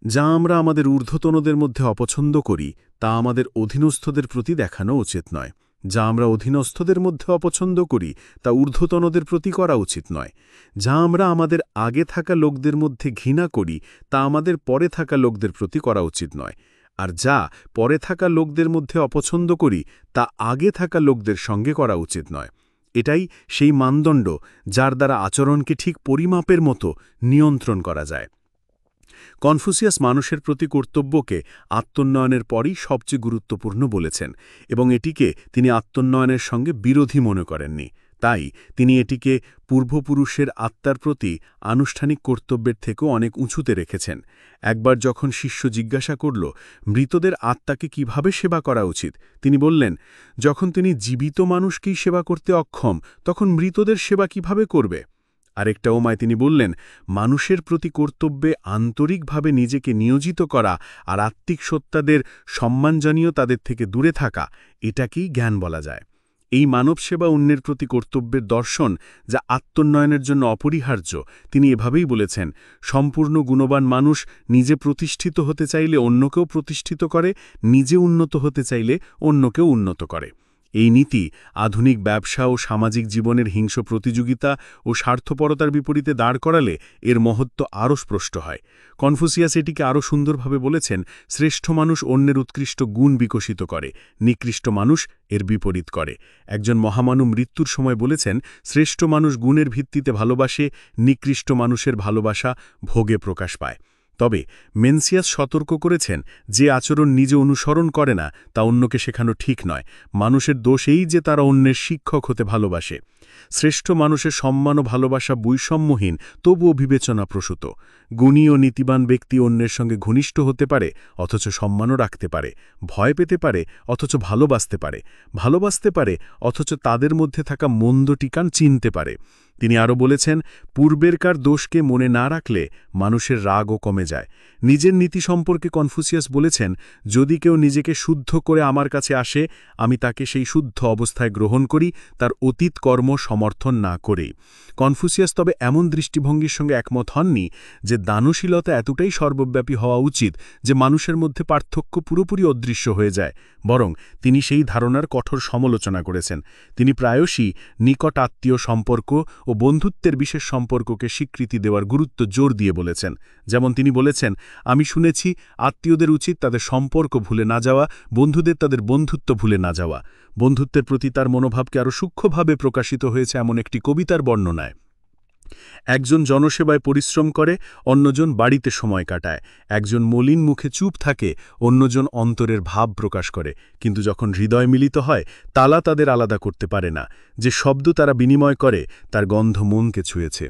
যা আমরা আমাদের ঊর্ধ্বতনদের মধ্যে অপছন্দ করি তা আমাদের অধীনস্থদের প্রতি দেখানো উচিত নয়। যা আমরা অধীনস্থদের মধ্যে অপছন্দ করি তা ঊর্ধ্বতনদের প্রতি করা উচিত নয়। যা আমরা আমাদের আগে থাকা লোকদের মধ্যে ঘৃণা করি তা আমাদের পরে থাকা লোকদের প্রতি করা উচিত নয়। আর যা পরে থাকা লোকদের মধ্যে অপছন্দ করি তা আগে থাকা লোকদের সঙ্গে করা উচিত নয়। এটাই সেই মানদণ্ড যার দ্বারা আচরণকে ঠিক পরিমাপের মতো নিয়ন্ত্রণ করা যায়। কনফুসিয়াস মানুষের প্রতি কর্তব্যকে আত্মোন্নয়নের পরই সবচেয়ে গুরুত্বপূর্ণ বলেছেন এবং এটিকে তিনি আত্মোন্নয়নের সঙ্গে বিরোধী মনে করেননি। তাই তিনি এটিকে পূর্বপুরুষের আত্মার প্রতি আনুষ্ঠানিক কর্তব্যের থেকেও অনেক উঁচুতে রেখেছেন। একবার যখন শিষ্য জিজ্ঞাসা করল মৃতদের আত্মাকে কিভাবে সেবা করা উচিত, তিনি বললেন, যখন তিনি জীবিত মানুষকেই সেবা করতে অক্ষম তখন মৃতদের সেবা কিভাবে করবে? আরেকটা ওমায় তিনি বললেন, মানুষের প্রতি কর্তব্যে আন্তরিকভাবে নিজেকে নিয়োজিত করা আর আত্মিক সত্তাদের সম্মানজনীয় তাদের থেকে দূরে থাকা, এটাকেই জ্ঞান বলা যায়। এই মানবসেবা অন্যের প্রতি কর্তব্যের দর্শন, যা আত্মোন্নয়নের জন্য অপরিহার্য, তিনি এভাবেই বলেছেন, সম্পূর্ণ গুণবান মানুষ নিজে প্রতিষ্ঠিত হতে চাইলে অন্যকেও প্রতিষ্ঠিত করে, নিজে উন্নত হতে চাইলে অন্যকেও উন্নত করে। এই নীতি আধুনিক ব্যবসা ও সামাজিক জীবনের হিংস্র প্রতিযোগিতা ও স্বার্থপরতার বিপরীতে দাঁড় করালে এর মহত্ব আরও স্পষ্ট হয়। কনফুসিয়াস এটিকে আরও সুন্দরভাবে বলেছেন, শ্রেষ্ঠ মানুষ অন্যের উৎকৃষ্ট গুণ বিকশিত করে, নিকৃষ্ট মানুষ এর বিপরীত করে। একজন মহামানব মৃত্যুর সময় বলেছেন, শ্রেষ্ঠ মানুষ গুণের ভিত্তিতে ভালোবাসে, নিকৃষ্ট মানুষের ভালোবাসা ভোগে প্রকাশ পায়। তবে মেনসিয়াস সতর্ক করেছেন, যে আচরণ নিজে অনুসরণ করে না তা অন্যকে শেখানো ঠিক নয়। মানুষের দোষ এই যে তারা অন্যের শিক্ষক হতে ভালোবাসে। শ্রেষ্ঠ মানুষের সম্মান ও ভালোবাসা বৈষম্যহীন, তবুও বিবেচনাপ্রসূত। গুণী ও নীতিবান ব্যক্তি অন্যের সঙ্গে ঘনিষ্ঠ হতে পারে, অথচ সম্মানও রাখতে পারে, ভয় পেতে পারে, অথচ ভালোবাসতে পারে, অথচ তাদের মধ্যে থাকা মন্দ টিকান চিনতে পারে। তিনি আরও বলেছেন, পূর্বেরকার দোষকে মনে না রাখলে মানুষের রাগও কমে যায়। নিজের নীতি সম্পর্কে কনফুসিয়াস বলেছেন, যদি কেউ নিজেকে শুদ্ধ করে আমার কাছে আসে, আমি তাকে সেই শুদ্ধ অবস্থায় গ্রহণ করি, তার অতীত কর্ম সমর্থন না করেই। কনফুসিয়াস তবে এমন দৃষ্টিভঙ্গির সঙ্গে একমত হননি যে দানশীলতা এতটাই সর্বব্যাপী হওয়া উচিত যে মানুষের মধ্যে পার্থক্য পুরোপুরি অদৃশ্য হয়ে যায়, বরং তিনি সেই ধারণার কঠোর সমালোচনা করেছেন। তিনি প্রায়শই নিকট আত্মীয় সম্পর্ক ও বন্ধুত্বের বিশেষ সম্পর্ককে স্বীকৃতি দেওয়ার গুরুত্ব জোর দিয়ে বলেছেন। যেমন তিনি বলেছেন, আমি শুনেছি আত্মীয়দের উচিত তাদের সম্পর্ক ভুলে না যাওয়া, বন্ধুদের তাদের বন্ধুত্ব ভুলে না যাওয়া। বন্ধুত্বের প্রতি তার মনোভাবকে আরও সূক্ষ্মভাবে প্রকাশিত হয়েছে এমন একটি কবিতার বর্ণনায়। একজন জনসেবায় পরিশ্রম করে, অন্যজন বাড়িতে সময় কাটায়। একজন মলিন মুখে চুপ থাকে, অন্যজন অন্তরের ভাব প্রকাশ করে। কিন্তু যখন হৃদয় মিলিত হয়, তালা তাদের আলাদা করতে পারে না। যে শব্দ তারা বিনিময় করে তার গন্ধ মনকে ছুঁয়েছে।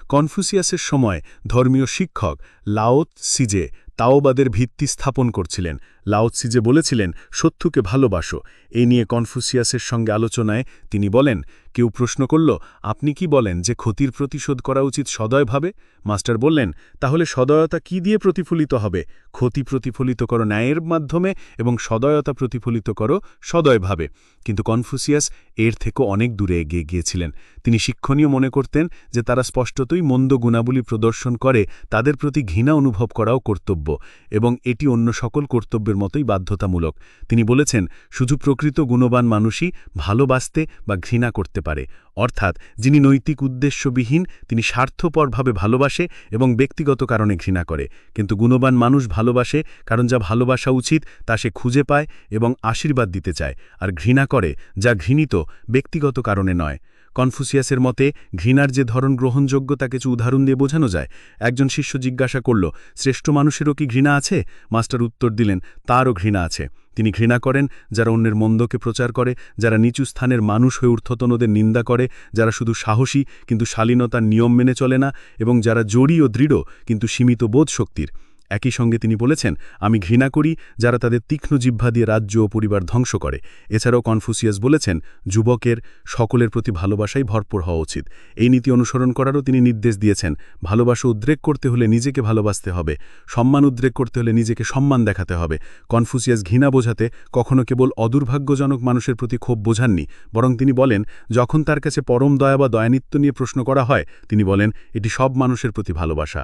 কনফুসিয়াসের সময় ধর্মীয় শিক্ষক লাও সিজে তাওবাদের ভিত্তি স্থাপন করছিলেন। লাও সিজে বলেছিলেন, সত্যকে ভালোবাসো। এই নিয়ে কনফুসিয়াসের সঙ্গে আলোচনায় তিনি বলেন, কেউ প্রশ্ন করল, আপনি কি বলেন যে ক্ষতির প্রতিশোধ করা উচিত সদয়ভাবে? মাস্টার বললেন, তাহলে সদয়তা কি দিয়ে প্রতিফলিত হবে? ক্ষতি প্রতিফলিত করো ন্যায়ের মাধ্যমে এবং সদয়তা প্রতিফলিত করো সদয়ভাবে। কিন্তু কনফুসিয়াস এর থেকেও অনেক দূরে এগিয়ে গিয়েছিলেন। তিনি শিক্ষণীয় মনে করতেন যে তারা স্পষ্টতই মন্দ গুণাবলী প্রদর্শন করে, তাদের প্রতি ঘৃণা অনুভব করাও কর্তব্য, এবং এটি অন্য সকল কর্তব্যের মতোই বাধ্যতামূলক। তিনি বলেছেন, শুধু প্রকৃত গুণবান মানুষই ভালোবাসতে বা ঘৃণা করতে পারে, অর্থাৎ যিনি নৈতিক উদ্দেশ্যবিহীন, তিনি স্বার্থপরভাবে ভালোবাসে এবং ব্যক্তিগত কারণে ঘৃণা করে। কিন্তু গুণবান মানুষ ভালোবাসে কারণ যা ভালোবাসা উচিত তা সে খুঁজে পায় এবং আশীর্বাদ দিতে চায়, আর ঘৃণা করে যা ঘৃণিত, ব্যক্তিগত কারণে নয়। কনফুসিয়াসের মতে ঘৃণার যে ধরন গ্রহণযোগ্য তা কিছু উদাহরণ দিয়ে বোঝানো যায়। একজন শিষ্য জিজ্ঞাসা করল, শ্রেষ্ঠ মানুষেরও কি ঘৃণা আছে? মাস্টার উত্তর দিলেন, তারও ঘৃণা আছে। তিনি ঘৃণা করেন যারা অন্যের মন্দকে প্রচার করে, যারা নিচু স্থানের মানুষ হয়ে ঊর্ধ্বতনদের নিন্দা করে, যারা শুধু সাহসী কিন্তু শালীনতার নিয়ম মেনে চলে না, এবং যারা জোরী ও দৃঢ় কিন্তু সীমিত বোধ শক্তির। একই সঙ্গে তিনি বলেছেন, আমি ঘৃণা করি যারা তাদের তীক্ষ্ণ জিহ্বা দিয়ে রাজ্য ও পরিবার ধ্বংস করে। এছাড়াও কনফুসিয়াস বলেছেন, যুবকের সকলের প্রতি ভালোবাসাই ভরপুর হওয়া উচিত। এই নীতি অনুসরণ করারও তিনি নির্দেশ দিয়েছেন। ভালোবাসা উদ্রেক করতে হলে নিজেকে ভালোবাসতে হবে, সম্মান উদ্রেক করতে হলে নিজেকে সম্মান দেখাতে হবে। কনফুসিয়াস ঘৃণা বোঝাতে কখনো কেবল অদুর্ভাগ্যজনক মানুষের প্রতি ক্ষোভ বোঝাননি, বরং তিনি বলেন, যখন তার কাছে পরম দয়া বা দয়ানিত্য নিয়ে প্রশ্ন করা হয়, তিনি বলেন, এটি সব মানুষের প্রতি ভালোবাসা।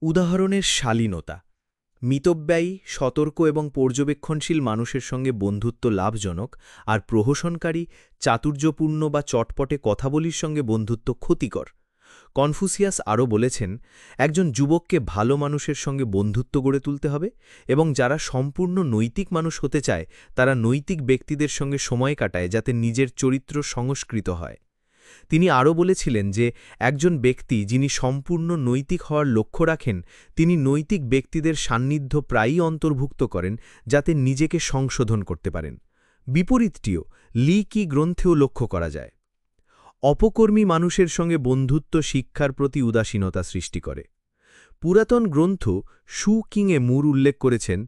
উদাহরণের শালীনতা। মিতব্যয়ী, সতর্ক এবং পর্যবেক্ষণশীল মানুষের সঙ্গে বন্ধুত্ব লাভজনক, আর প্রহসনকারী, চাতুর্যপূর্ণ বা চটপটে কথাবলির সঙ্গে বন্ধুত্ব ক্ষতিকর। কনফুসিয়াস আরও বলেছেন, একজন যুবককে ভালো মানুষের সঙ্গে বন্ধুত্ব গড়ে তুলতে হবে, এবং যারা সম্পূর্ণ নৈতিক মানুষ হতে চায় তারা নৈতিক ব্যক্তিদের সঙ্গে সময় কাটায় যাতে নিজের চরিত্র সংস্কৃত হয়। তিনি আরও বলেছিলেন যে একজন ব্যক্তি যিনি সম্পূর্ণ নৈতিক হওয়ার লক্ষ্য রাখেন, তিনি নৈতিক ব্যক্তিদের সান্নিধ্য প্রায়ই অন্তর্ভুক্ত করেন যাতে নিজেকে সংশোধন করতে পারেন। বিপরীতটিও লি কি গ্রন্থেও লক্ষ্য করা যায়। অপকর্মী মানুষের সঙ্গে বন্ধুত্ব শিক্ষার প্রতি উদাসীনতা সৃষ্টি করে। পুরাতন গ্রন্থ শু কিংয়ে মুর উল্লেখ করেছেন,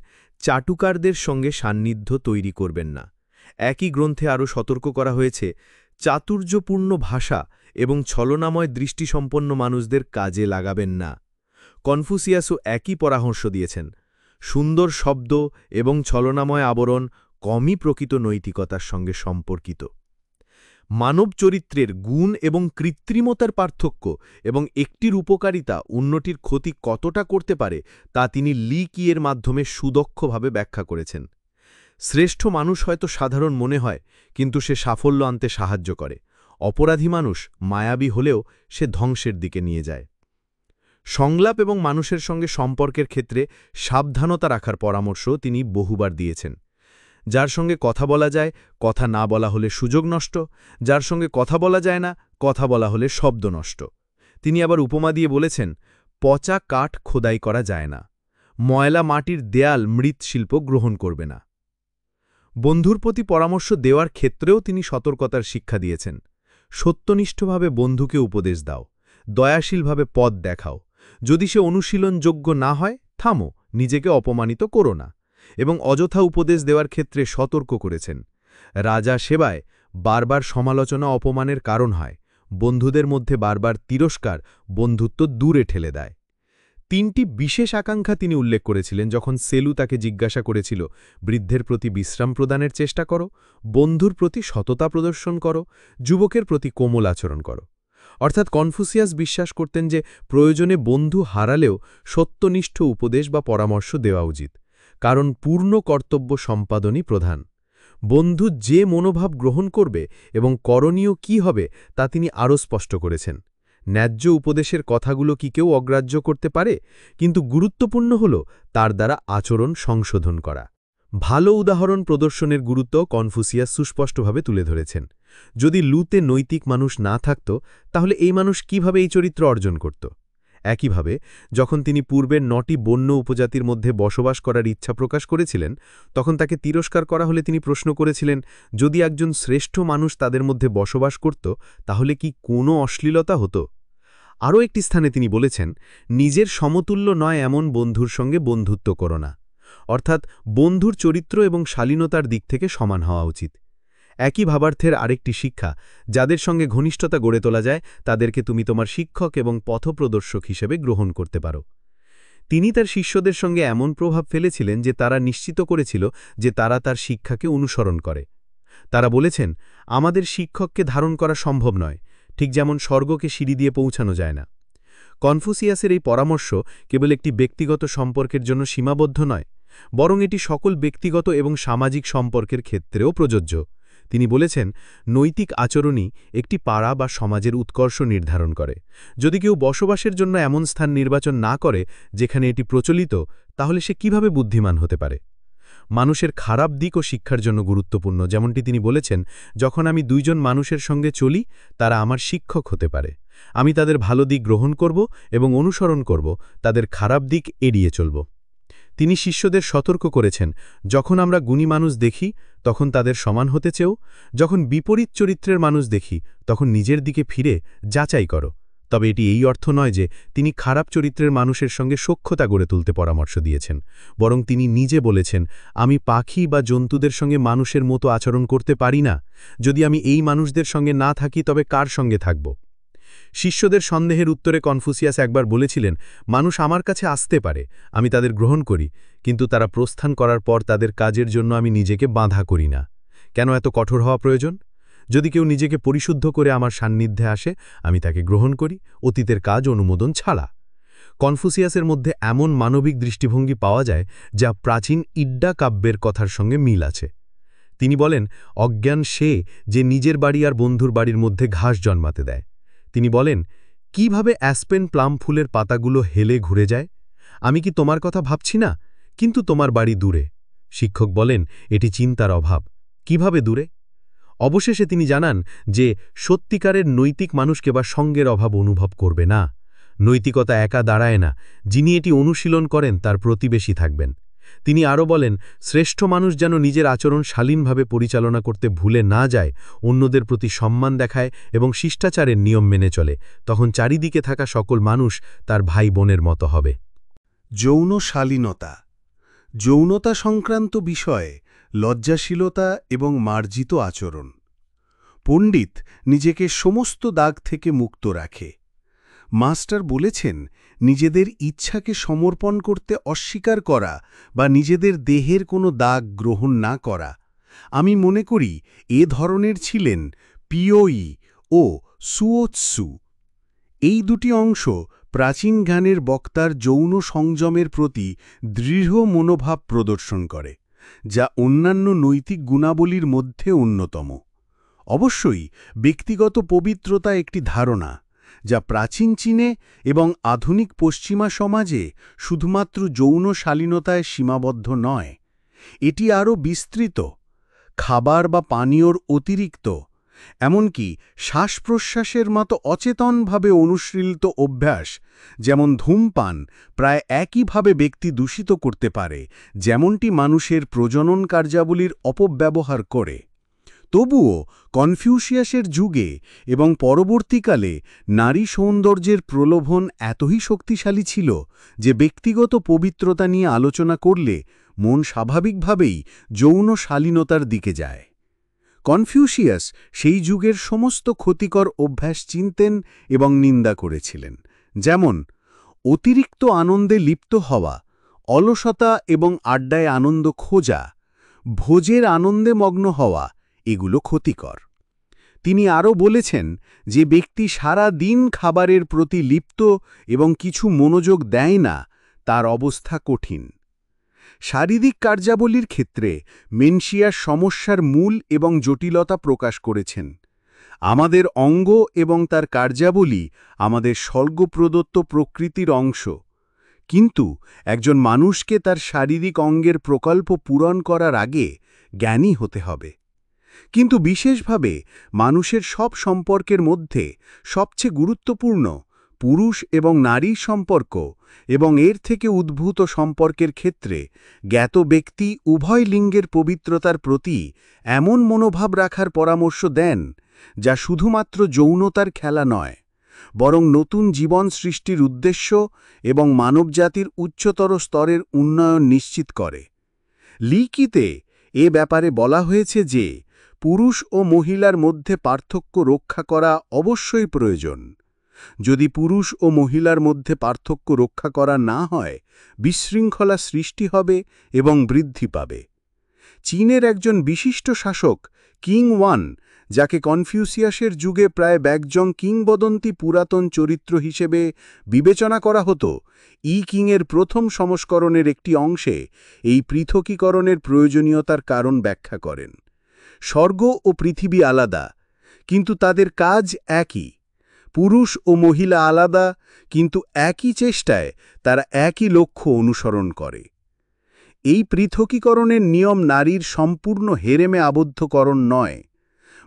চাটুকারদের সঙ্গে সান্নিধ্য তৈরি করবেন না। একই গ্রন্থে আরও সতর্ক করা হয়েছে, চাতুর্যপূর্ণ ভাষা এবং ছলনাময় দৃষ্টিসম্পন্ন মানুষদের কাজে লাগাবেন না। কনফুসিয়াসও একই পরামর্শ দিয়েছেন। সুন্দর শব্দ এবং ছলনাময় আবরণ কমই প্রকৃত নৈতিকতার সঙ্গে সম্পর্কিত। মানব চরিত্রের গুণ এবং কৃত্রিমতার পার্থক্য এবং একটির উপকারিতা অন্যটির ক্ষতি কতটা করতে পারে তা তিনি লি কিয়ের মাধ্যমে সুদক্ষভাবে ব্যাখ্যা করেছেন। শ্রেষ্ঠ মানুষ হয়তো সাধারণ মনে হয়, কিন্তু সে সাফল্য আনতে সাহায্য করে। অপরাধী মানুষ মায়াবী হলেও সে ধ্বংসের দিকে নিয়ে যায়। সংলাপ এবং মানুষের সঙ্গে সম্পর্কের ক্ষেত্রে সাবধানতা রাখার পরামর্শ তিনি বহুবার দিয়েছেন। যার সঙ্গে কথা বলা যায়, কথা না বলা হলে সুযোগ নষ্ট; যার সঙ্গে কথা বলা যায় না, কথা বলা হলে শব্দ নষ্ট। তিনি আবার উপমা দিয়ে বলেছেন, পচা কাঠ খোদাই করা যায় না, ময়লা মাটির দেয়াল মৃৎশিল্প গ্রহণ করবে না। বন্ধুর প্রতি পরামর্শ দেওয়ার ক্ষেত্রেও তিনি সতর্কতার শিক্ষা দিয়েছেন। সত্যনিষ্ঠভাবে বন্ধুকে উপদেশ দাও, দয়াশীলভাবে পথ দেখাও। যদি সে অনুশীলনযোগ্য না হয়, থামো, নিজেকে অপমানিত করো না। এবং অযথা উপদেশ দেওয়ার ক্ষেত্রে সতর্ক করেছেন। রাজা সেবায় বারবার সমালোচনা অপমানের কারণ হয়। বন্ধুদের মধ্যে বারবার তিরস্কার বন্ধুত্ব দূরে ঠেলে দেয়। 3টি বিশেষ আকাঙ্ক্ষা তিনি উল্লেখ করেছিলেন যখন সেলু তাকে জিজ্ঞাসা করেছিল, বৃদ্ধের প্রতি বিশ্রাম প্রদানের চেষ্টা করো, বন্ধুর প্রতি সততা প্রদর্শন করো, যুবকের প্রতি কোমল আচরণ করো। অর্থাৎ কনফুসিয়াস বিশ্বাস করতেন যে প্রয়োজনে বন্ধু হারালেও সত্যনিষ্ঠ উপদেশ বা পরামর্শ দেওয়া উচিত, কারণ পূর্ণ কর্তব্য সম্পাদনই প্রধান। বন্ধু যে মনোভাব গ্রহণ করবে এবং করণীয় কি হবে তা তিনি আরও স্পষ্ট করেছেন। ন্যায্য উপদেশের কথাগুলো কি কেউ অগ্রাহ্য করতে পারে, কিন্তু গুরুত্বপূর্ণ হল তার দ্বারা আচরণ সংশোধন করা। ভালো উদাহরণ প্রদর্শনের গুরুত্ব কনফুসিয়াস সুস্পষ্টভাবে তুলে ধরেছেন। যদি লুতে নৈতিক মানুষ না থাকত, তাহলে এই মানুষ কিভাবে এই চরিত্র অর্জন করত? একইভাবে যখন তিনি পূর্বের 9টি বন্য উপজাতির মধ্যে বসবাস করার ইচ্ছা প্রকাশ করেছিলেন, তখন তাকে তিরস্কার করা হলে তিনি প্রশ্ন করেছিলেন, যদি একজন শ্রেষ্ঠ মানুষ তাদের মধ্যে বসবাস করত, তাহলে কি কোনো অশ্লীলতা হতো? আরও একটি স্থানে তিনি বলেছেন, নিজের সমতুল্য নয় এমন বন্ধুর সঙ্গে বন্ধুত্ব করো না। অর্থাৎ বন্ধুর চরিত্র এবং শালীনতার দিক থেকে সমান হওয়া উচিত। একই ভাবার্থের আরেকটি শিক্ষা, যাদের সঙ্গে ঘনিষ্ঠতা গড়ে তোলা যায় তাদেরকে তুমি তোমার শিক্ষক এবং পথপ্রদর্শক হিসেবে গ্রহণ করতে পারো। তিনি তার শিষ্যদের সঙ্গে এমন প্রভাব ফেলেছিলেন যে তারা নিশ্চিত করেছিল যে তারা তার শিক্ষাকে অনুসরণ করে। তারা বলেছেন, আমাদের শিক্ষককে ধারণ করা সম্ভব নয়, ঠিক যেমন স্বর্গকে সিঁড়ি দিয়ে পৌঁছানো যায় না। কনফুসিয়াসের এই পরামর্শ কেবল একটি ব্যক্তিগত সম্পর্কের জন্য সীমাবদ্ধ নয়, বরং এটি সকল ব্যক্তিগত এবং সামাজিক সম্পর্কের ক্ষেত্রেও প্রযোজ্য। তিনি বলেছেন, নৈতিক আচরণই একটি পাড়া বা সমাজের উৎকর্ষ নির্ধারণ করে। যদি কেউ বসবাসের জন্য এমন স্থান নির্বাচন না করে যেখানে এটি প্রচলিত, তাহলে সে কিভাবে বুদ্ধিমান হতে পারে? মানুষের খারাপ দিকও শিক্ষার জন্য গুরুত্বপূর্ণ। যেমনটি তিনি বলেছেন, যখন আমি 2 জন মানুষের সঙ্গে চলি, তারা আমার শিক্ষক হতে পারে। আমি তাদের ভালো দিক গ্রহণ করব এবং অনুসরণ করব, তাদের খারাপ দিক এড়িয়ে চলব। তিনি শিষ্যদের সতর্ক করেছেন, যখন আমরা গুণী মানুষ দেখি তখন তাদের সমান হতে চেও, যখন বিপরীত চরিত্রের মানুষ দেখি তখন নিজের দিকে ফিরে যাচাই করো। তবে এটি এই অর্থ নয় যে তিনি খারাপ চরিত্রের মানুষের সঙ্গে সখ্যতা গড়ে তুলতে পরামর্শ দিয়েছেন, বরং তিনি নিজে বলেছেন, আমি পাখি বা জন্তুদের সঙ্গে মানুষের মতো আচরণ করতে পারি না। যদি আমি এই মানুষদের সঙ্গে না থাকি তবে কার সঙ্গে থাকব? শিষ্যদের সন্দেহের উত্তরে কনফুসিয়াস একবার বলেছিলেন, মানুষ আমার কাছে আসতে পারে, আমি তাদের গ্রহণ করি, কিন্তু তারা প্রস্থান করার পর তাদের কাজের জন্য আমি নিজেকে বাঁধা করি না। কেন এত কঠোর হওয়া প্রয়োজন? যদি কেউ নিজেকে পরিশুদ্ধ করে আমার সান্নিধ্যে আসে, আমি তাকে গ্রহণ করি, অতীতের কাজ অনুমোদন ছাড়া। কনফুসিয়াসের মধ্যে এমন মানবিক দৃষ্টিভঙ্গি পাওয়া যায় যা প্রাচীন ইড্ডা কাব্যের কথার সঙ্গে মিল আছে। তিনি বলেন, অজ্ঞান সে যে নিজের বাড়ি আর বন্ধুর বাড়ির মধ্যে ঘাস জন্মাতে দেয়। তিনি বলেন, কিভাবে অ্যাসপেন প্লাম ফুলের পাতাগুলো হেলে ঘুরে যায়? আমি কি তোমার কথা ভাবছি না, কিন্তু তোমার বাড়ি দূরে। শিক্ষক বলেন, এটি চিন্তার অভাব। কিভাবে দূরে? অবশেষে তিনি জানান যে সত্যিকারের নৈতিক মানুষকে বা সঙ্গের অভাব অনুভব করবে না। নৈতিকতা একা দাঁড়ায় না, যিনি এটি অনুশীলন করেন তার প্রতিবেশী থাকবেন। তিনি আরও বলেন, শ্রেষ্ঠ মানুষ যেন নিজের আচরণ শালীনভাবে পরিচালনা করতে ভুলে না যায়, অন্যদের প্রতি সম্মান দেখায় এবং শিষ্টাচারের নিয়ম মেনে চলে। তখন চারিদিকে থাকা সকল মানুষ তার ভাই বোনের মতো হবে। যৌন শালীনতা। যৌনতা সংক্রান্ত বিষয়ে লজ্জাশীলতা এবং মার্জিত আচরণ। পণ্ডিত নিজেকে সমস্ত দাগ থেকে মুক্ত রাখে। মাস্টার বলেছেন, নিজেদের ইচ্ছাকে সমর্পণ করতে অস্বীকার করা বা নিজেদের দেহের কোনো দাগ গ্রহণ না করা। আমি মনে করি এ ধরনের ছিলেন পিওই ও সুওৎসু। এই দুটি অংশ প্রাচীন জ্ঞানের বক্তার যৌন সংযমের প্রতি দৃঢ় মনোভাব প্রদর্শন করে, যা অন্যান্য নৈতিক গুণাবলীর মধ্যে অন্যতম। অবশ্যই ব্যক্তিগত পবিত্রতা একটি ধারণা, যা প্রাচীন চীনে এবং আধুনিক পশ্চিমা সমাজে শুধুমাত্র যৌন শালীনতায় সীমাবদ্ধ নয়। এটি আরও বিস্তৃত, খাবার বা পানীয়র অতিরিক্ত, এমনকি শ্বাস-প্রশ্বাসের মতো অচেতনভাবে অনুশীলিত অভ্যাস, যেমন ধূমপান, প্রায় একইভাবে ব্যক্তি দূষিত করতে পারে যেমনটি মানুষের প্রজনন কার্যাবলীর অপব্যবহার করে। তবুও কনফিউশিয়াসের যুগে এবং পরবর্তীকালে নারী সৌন্দর্যের প্রলোভন এতই শক্তিশালী ছিল যে ব্যক্তিগত পবিত্রতা নিয়ে আলোচনা করলে মন স্বাভাবিকভাবেই যৌন শালীনতার দিকে যায়। কনফিউশিয়াস সেই যুগের সমস্ত ক্ষতিকর অভ্যাস চিনতেন এবং নিন্দা করেছিলেন, যেমন অতিরিক্ত আনন্দে লিপ্ত হওয়া, অলসতা এবং আড্ডায় আনন্দ খোঁজা, ভোজের আনন্দে মগ্ন হওয়া, এগুলো ক্ষতিকর। তিনি আরও বলেছেন যে ব্যক্তি সারা দিন খাবারের প্রতি লিপ্ত এবং কিছু মনোযোগ দেয় না, তার অবস্থা কঠিন। শারীরিক কার্যাবলীর ক্ষেত্রে মেনশিয়ার সমস্যার মূল এবং জটিলতা প্রকাশ করেছেন। আমাদের অঙ্গ এবং তার কার্যাবলী আমাদের স্বর্গপ্রদত্ত প্রকৃতির অংশ, কিন্তু একজন মানুষকে তার শারীরিক অঙ্গের প্রকল্প পূরণ করার আগে জ্ঞানী হতে হবে। কিন্তু বিশেষভাবে মানুষের সব সম্পর্কের মধ্যে সবচেয়ে গুরুত্বপূর্ণ পুরুষ এবং নারীর সম্পর্ক এবং এর থেকে উদ্ভূত সম্পর্কের ক্ষেত্রে জ্ঞাত ব্যক্তি উভয় লিঙ্গের পবিত্রতার প্রতি এমন মনোভাব রাখার পরামর্শ দেন, যা শুধুমাত্র যৌনতার খেলা নয়, বরং নতুন জীবন সৃষ্টির উদ্দেশ্য এবং মানবজাতির উচ্চতর স্তরের উন্নয়ন নিশ্চিত করে। লিকিতে এ ব্যাপারে বলা হয়েছে যে পুরুষ ও মহিলার মধ্যে পার্থক্য রক্ষা করা অবশ্যই প্রয়োজন। যদি পুরুষ ও মহিলার মধ্যে পার্থক্য রক্ষা করা না হয়, বিশৃঙ্খলা সৃষ্টি হবে এবং বৃদ্ধি পাবে। চীনের একজন বিশিষ্ট শাসক কিং ওয়ান, যাকে কনফিউশিয়াসের যুগে প্রায় ব্যাকজং কিংবদন্তি পুরাতন চরিত্র হিসেবে বিবেচনা করা হতো, কিংয়ের প্রথম সংস্করণের একটি অংশে এই পৃথকীকরণের প্রয়োজনীয়তার কারণ ব্যাখ্যা করেন। স্বর্গ ও পৃথিবী আলাদা, কিন্তু তাদের কাজ একই। পুরুষ ও মহিলা আলাদা, কিন্তু একই চেষ্টায় তারা একই লক্ষ্য অনুসরণ করে। এই পৃথকীকরণের নিয়ম নারীর সম্পূর্ণ হেরেমে আবদ্ধকরণ নয়,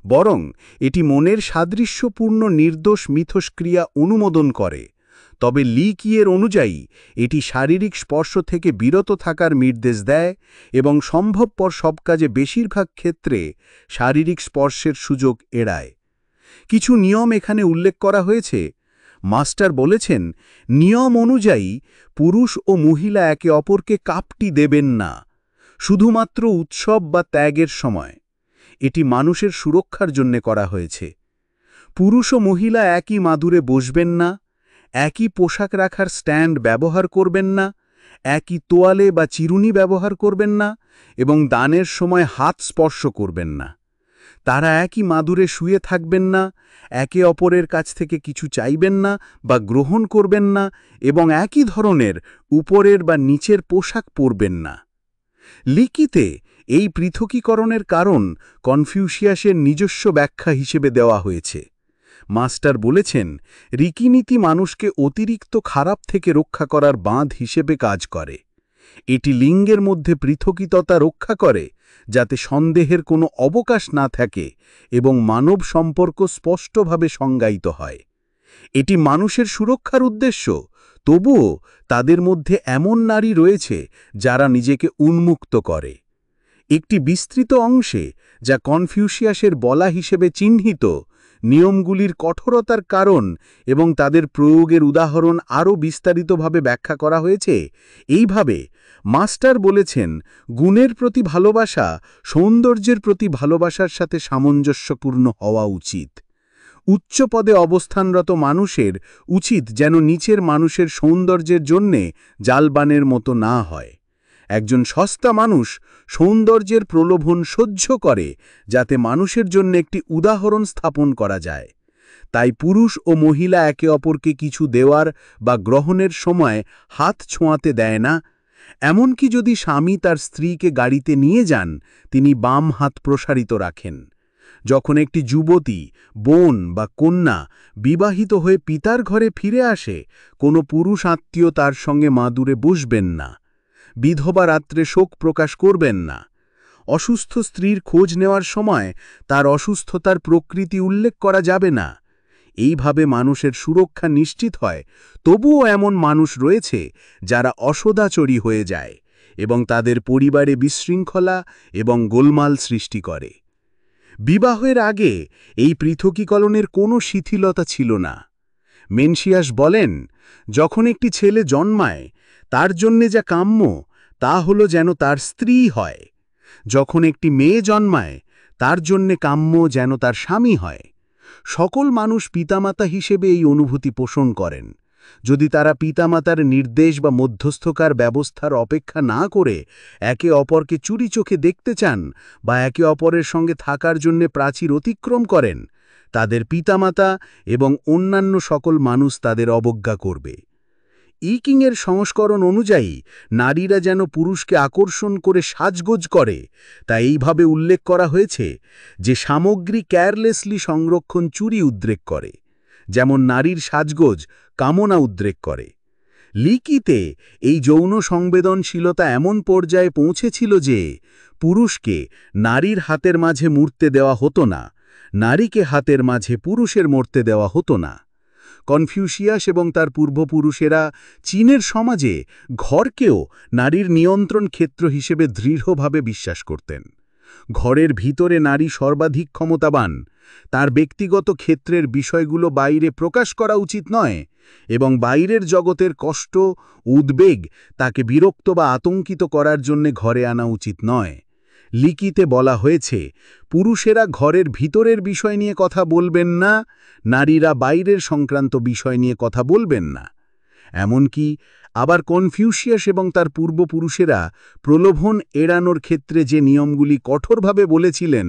বরং এটি মনের সাদৃশ্যপূর্ণ নির্দোষ মিথস্ক্রিয়া অনুমোদন করে। তবে লিকিয়ের অনুযায়ী এটি শারীরিক স্পর্শ থেকে বিরত থাকার নির্দেশ দেয় এবং সম্ভবপর সব কাজে বেশিরভাগ ক্ষেত্রে শারীরিক স্পর্শের সুযোগ এড়ায়। কিছু নিয়ম এখানে উল্লেখ করা হয়েছে। মাস্টার বলেছেন, নিয়ম অনুযায়ী পুরুষ ও মহিলা একে অপরকে কাপটি দেবেন না, শুধুমাত্র উৎসব বা ত্যাগের সময়। এটি মানুষের সুরক্ষার জন্য করা হয়েছে। পুরুষ ও মহিলা একই মাদুরে বসবেন না, একই পোশাক রাখার স্ট্যান্ড ব্যবহার করবেন না, একই তোয়ালে বা চিরুনি ব্যবহার করবেন না এবং দানের সময় হাত স্পর্শ করবেন না। তারা একই মাদুরে শুয়ে থাকবেন না, একে অপরের কাছ থেকে কিছু চাইবেন না বা গ্রহণ করবেন না এবং একই ধরনের উপরের বা নিচের পোশাক পরবেন না। লিকিতে এই পৃথকীকরণের কারণ কনফিউশিয়াসের নিজস্ব ব্যাখ্যা হিসেবে দেওয়া হয়েছে। মাস্টার বলেছেন, রীতিনীতি মানুষকে অতিরিক্ত খারাপ থেকে রক্ষা করার বাঁধ হিসেবে কাজ করে। এটি লিঙ্গের মধ্যে পৃথকিততা রক্ষা করে, যাতে সন্দেহের কোনো অবকাশ না থাকে এবং মানব সম্পর্ক স্পষ্টভাবে সংজ্ঞায়িত হয়। এটি মানুষের সুরক্ষার উদ্দেশ্য, তবুও তাদের মধ্যে এমন নারী রয়েছে যারা নিজেকে উন্মুক্ত করে। একটি বিস্তৃত অংশে, যা কনফিউশিয়াসের বলা হিসেবে চিহ্নিত, নিয়মগুলির কঠোরতার কারণ এবং তাদের প্রয়োগের উদাহরণ আরও বিস্তারিতভাবে ব্যাখ্যা করা হয়েছে এইভাবে। মাস্টার বলেছেন, গুণের প্রতি ভালোবাসা সৌন্দর্যের প্রতি ভালোবাসার সাথে সামঞ্জস্যপূর্ণ হওয়া উচিত। উচ্চ পদে অবস্থানরত মানুষের উচিত যেন নিচের মানুষের সৌন্দর্যের জন্যে জালবানের মতো না হয়। একজন সস্তা মানুষ সৌন্দর্যের প্রলোভন সহ্য করে যাতে মানুষের জন্য একটি উদাহরণ স্থাপন করা যায়। তাই পুরুষ ও মহিলা একে অপরকে কিছু দেওয়ার বা গ্রহণের সময় হাত ছোঁয়াতে দেয় না। এমনকি যদি স্বামী তার স্ত্রীকে গাড়িতে নিয়ে যান, তিনি বাম হাত প্রসারিত রাখেন। যখন একটি যুবতী, বোন বা কন্যা বিবাহিত হয়ে পিতার ঘরে ফিরে আসে, কোনো পুরুষ আত্মীয় তার সঙ্গে মাদুরে বসবেন না। বিধবা রাত্রে শোক প্রকাশ করবেন না। অসুস্থ স্ত্রীর খোঁজ নেওয়ার সময় তার অসুস্থতার প্রকৃতি উল্লেখ করা যাবে না। এইভাবে মানুষের সুরক্ষা নিশ্চিত হয়। তবুও এমন মানুষ রয়েছে যারা অসদাচরী হয়ে যায় এবং তাদের পরিবারে বিশৃঙ্খলা এবং গোলমাল সৃষ্টি করে। বিবাহের আগে এই পৃথকীকরণের কোনো শিথিলতা ছিল না। মেনশিয়াস বলেন, যখন একটি ছেলে জন্মায়, তার জন্যে যা কাম্য তা হল যেন তার স্ত্রী হয়। যখন একটি মেয়ে জন্মায়, তার জন্যে কাম্য যেন তার স্বামী হয়। সকল মানুষ পিতামাতা হিসেবে এই অনুভূতি পোষণ করেন। যদি তারা পিতামাতার নির্দেশ বা মধ্যস্থকার ব্যবস্থার অপেক্ষা না করে একে অপরকে চুরি চোখে দেখতে চান বা একে অপরের সঙ্গে থাকার জন্য প্রাচীর অতিক্রম করেন, তাদের পিতামাতা এবং অন্যান্য সকল মানুষ তাদের অবজ্ঞা করবে। ইকিংয়ের সংস্করণ অনুযায়ী নারীরা যেন পুরুষকে আকর্ষণ করে সাজগোজ করে, তা এইভাবে উল্লেখ করা হয়েছে যে সামগ্রী কেয়ারলেসলি সংরক্ষণ চুরি উদ্রেক করে, যেমন নারীর সাজগোজ কামনা উদ্রেক করে। লিকিতে এই যৌন সংবেদনশীলতা এমন পর্যায়ে পৌঁছেছিল যে পুরুষকে নারীর হাতের মাঝে মূর্তে দেওয়া হতো না, নারীকে হাতের মাঝে পুরুষের মূর্তে দেওয়া হতো না। কনফিউশিয়াস এবং তার পূর্বপুরুষেরা চীনের সমাজে ঘরকেও নারীর নিয়ন্ত্রণ ক্ষেত্র হিসেবে দৃঢ়ভাবে বিশ্বাস করতেন। ঘরের ভিতরে নারী সর্বাধিক ক্ষমতাবান, তার ব্যক্তিগত ক্ষেত্রের বিষয়গুলো বাইরে প্রকাশ করা উচিত নয় এবং বাইরের জগতের কষ্ট, উদ্বেগ তাকে বিরক্ত বা আতঙ্কিত করার জন্য ঘরে আনা উচিত নয়। লিকিতে বলা হয়েছে, পুরুষেরা ঘরের ভিতরের বিষয় নিয়ে কথা বলবেন না, নারীরা বাইরের সংক্রান্ত বিষয় নিয়ে কথা বলবেন না। এমনকি আবার কনফিউশিয়াস এবং তার পূর্বপুরুষেরা প্রলোভন এড়ানোর ক্ষেত্রে যে নিয়মগুলি কঠোরভাবে বলেছিলেন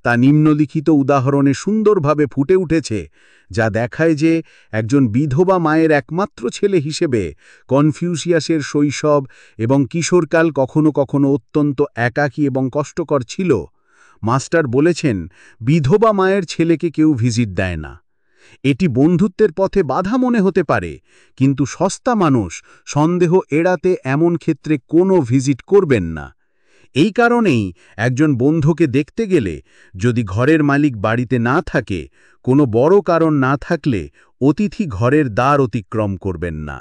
তা নিম্নলিখিত উদাহরণে সুন্দরভাবে ফুটে উঠেছে, যা দেখায় যে একজন বিধবা মায়ের একমাত্র ছেলে হিসেবে কনফিউশিয়াসের শৈশব এবং কিশোরকাল কখনো কখনো অত্যন্ত একাকী এবং কষ্টকর ছিল। মাস্টার বলেছেন, বিধবা মায়ের ছেলেকে কেউ ভিজিট দেয় না। এটি বন্ধুত্বের পথে বাধা মনে হতে পারে, কিন্তু সস্তা মানুষ সন্দেহ এড়াতে এমন ক্ষেত্রে কোনো ভিজিট করবেন না। এই কারণেই একজন বন্ধুকে দেখতে গেলে যদি ঘরের মালিক বাড়িতে না থাকে, কোনো বড় কারণ না থাকলে অতিথি ঘরের দ্বার অতিক্রম করবেন না।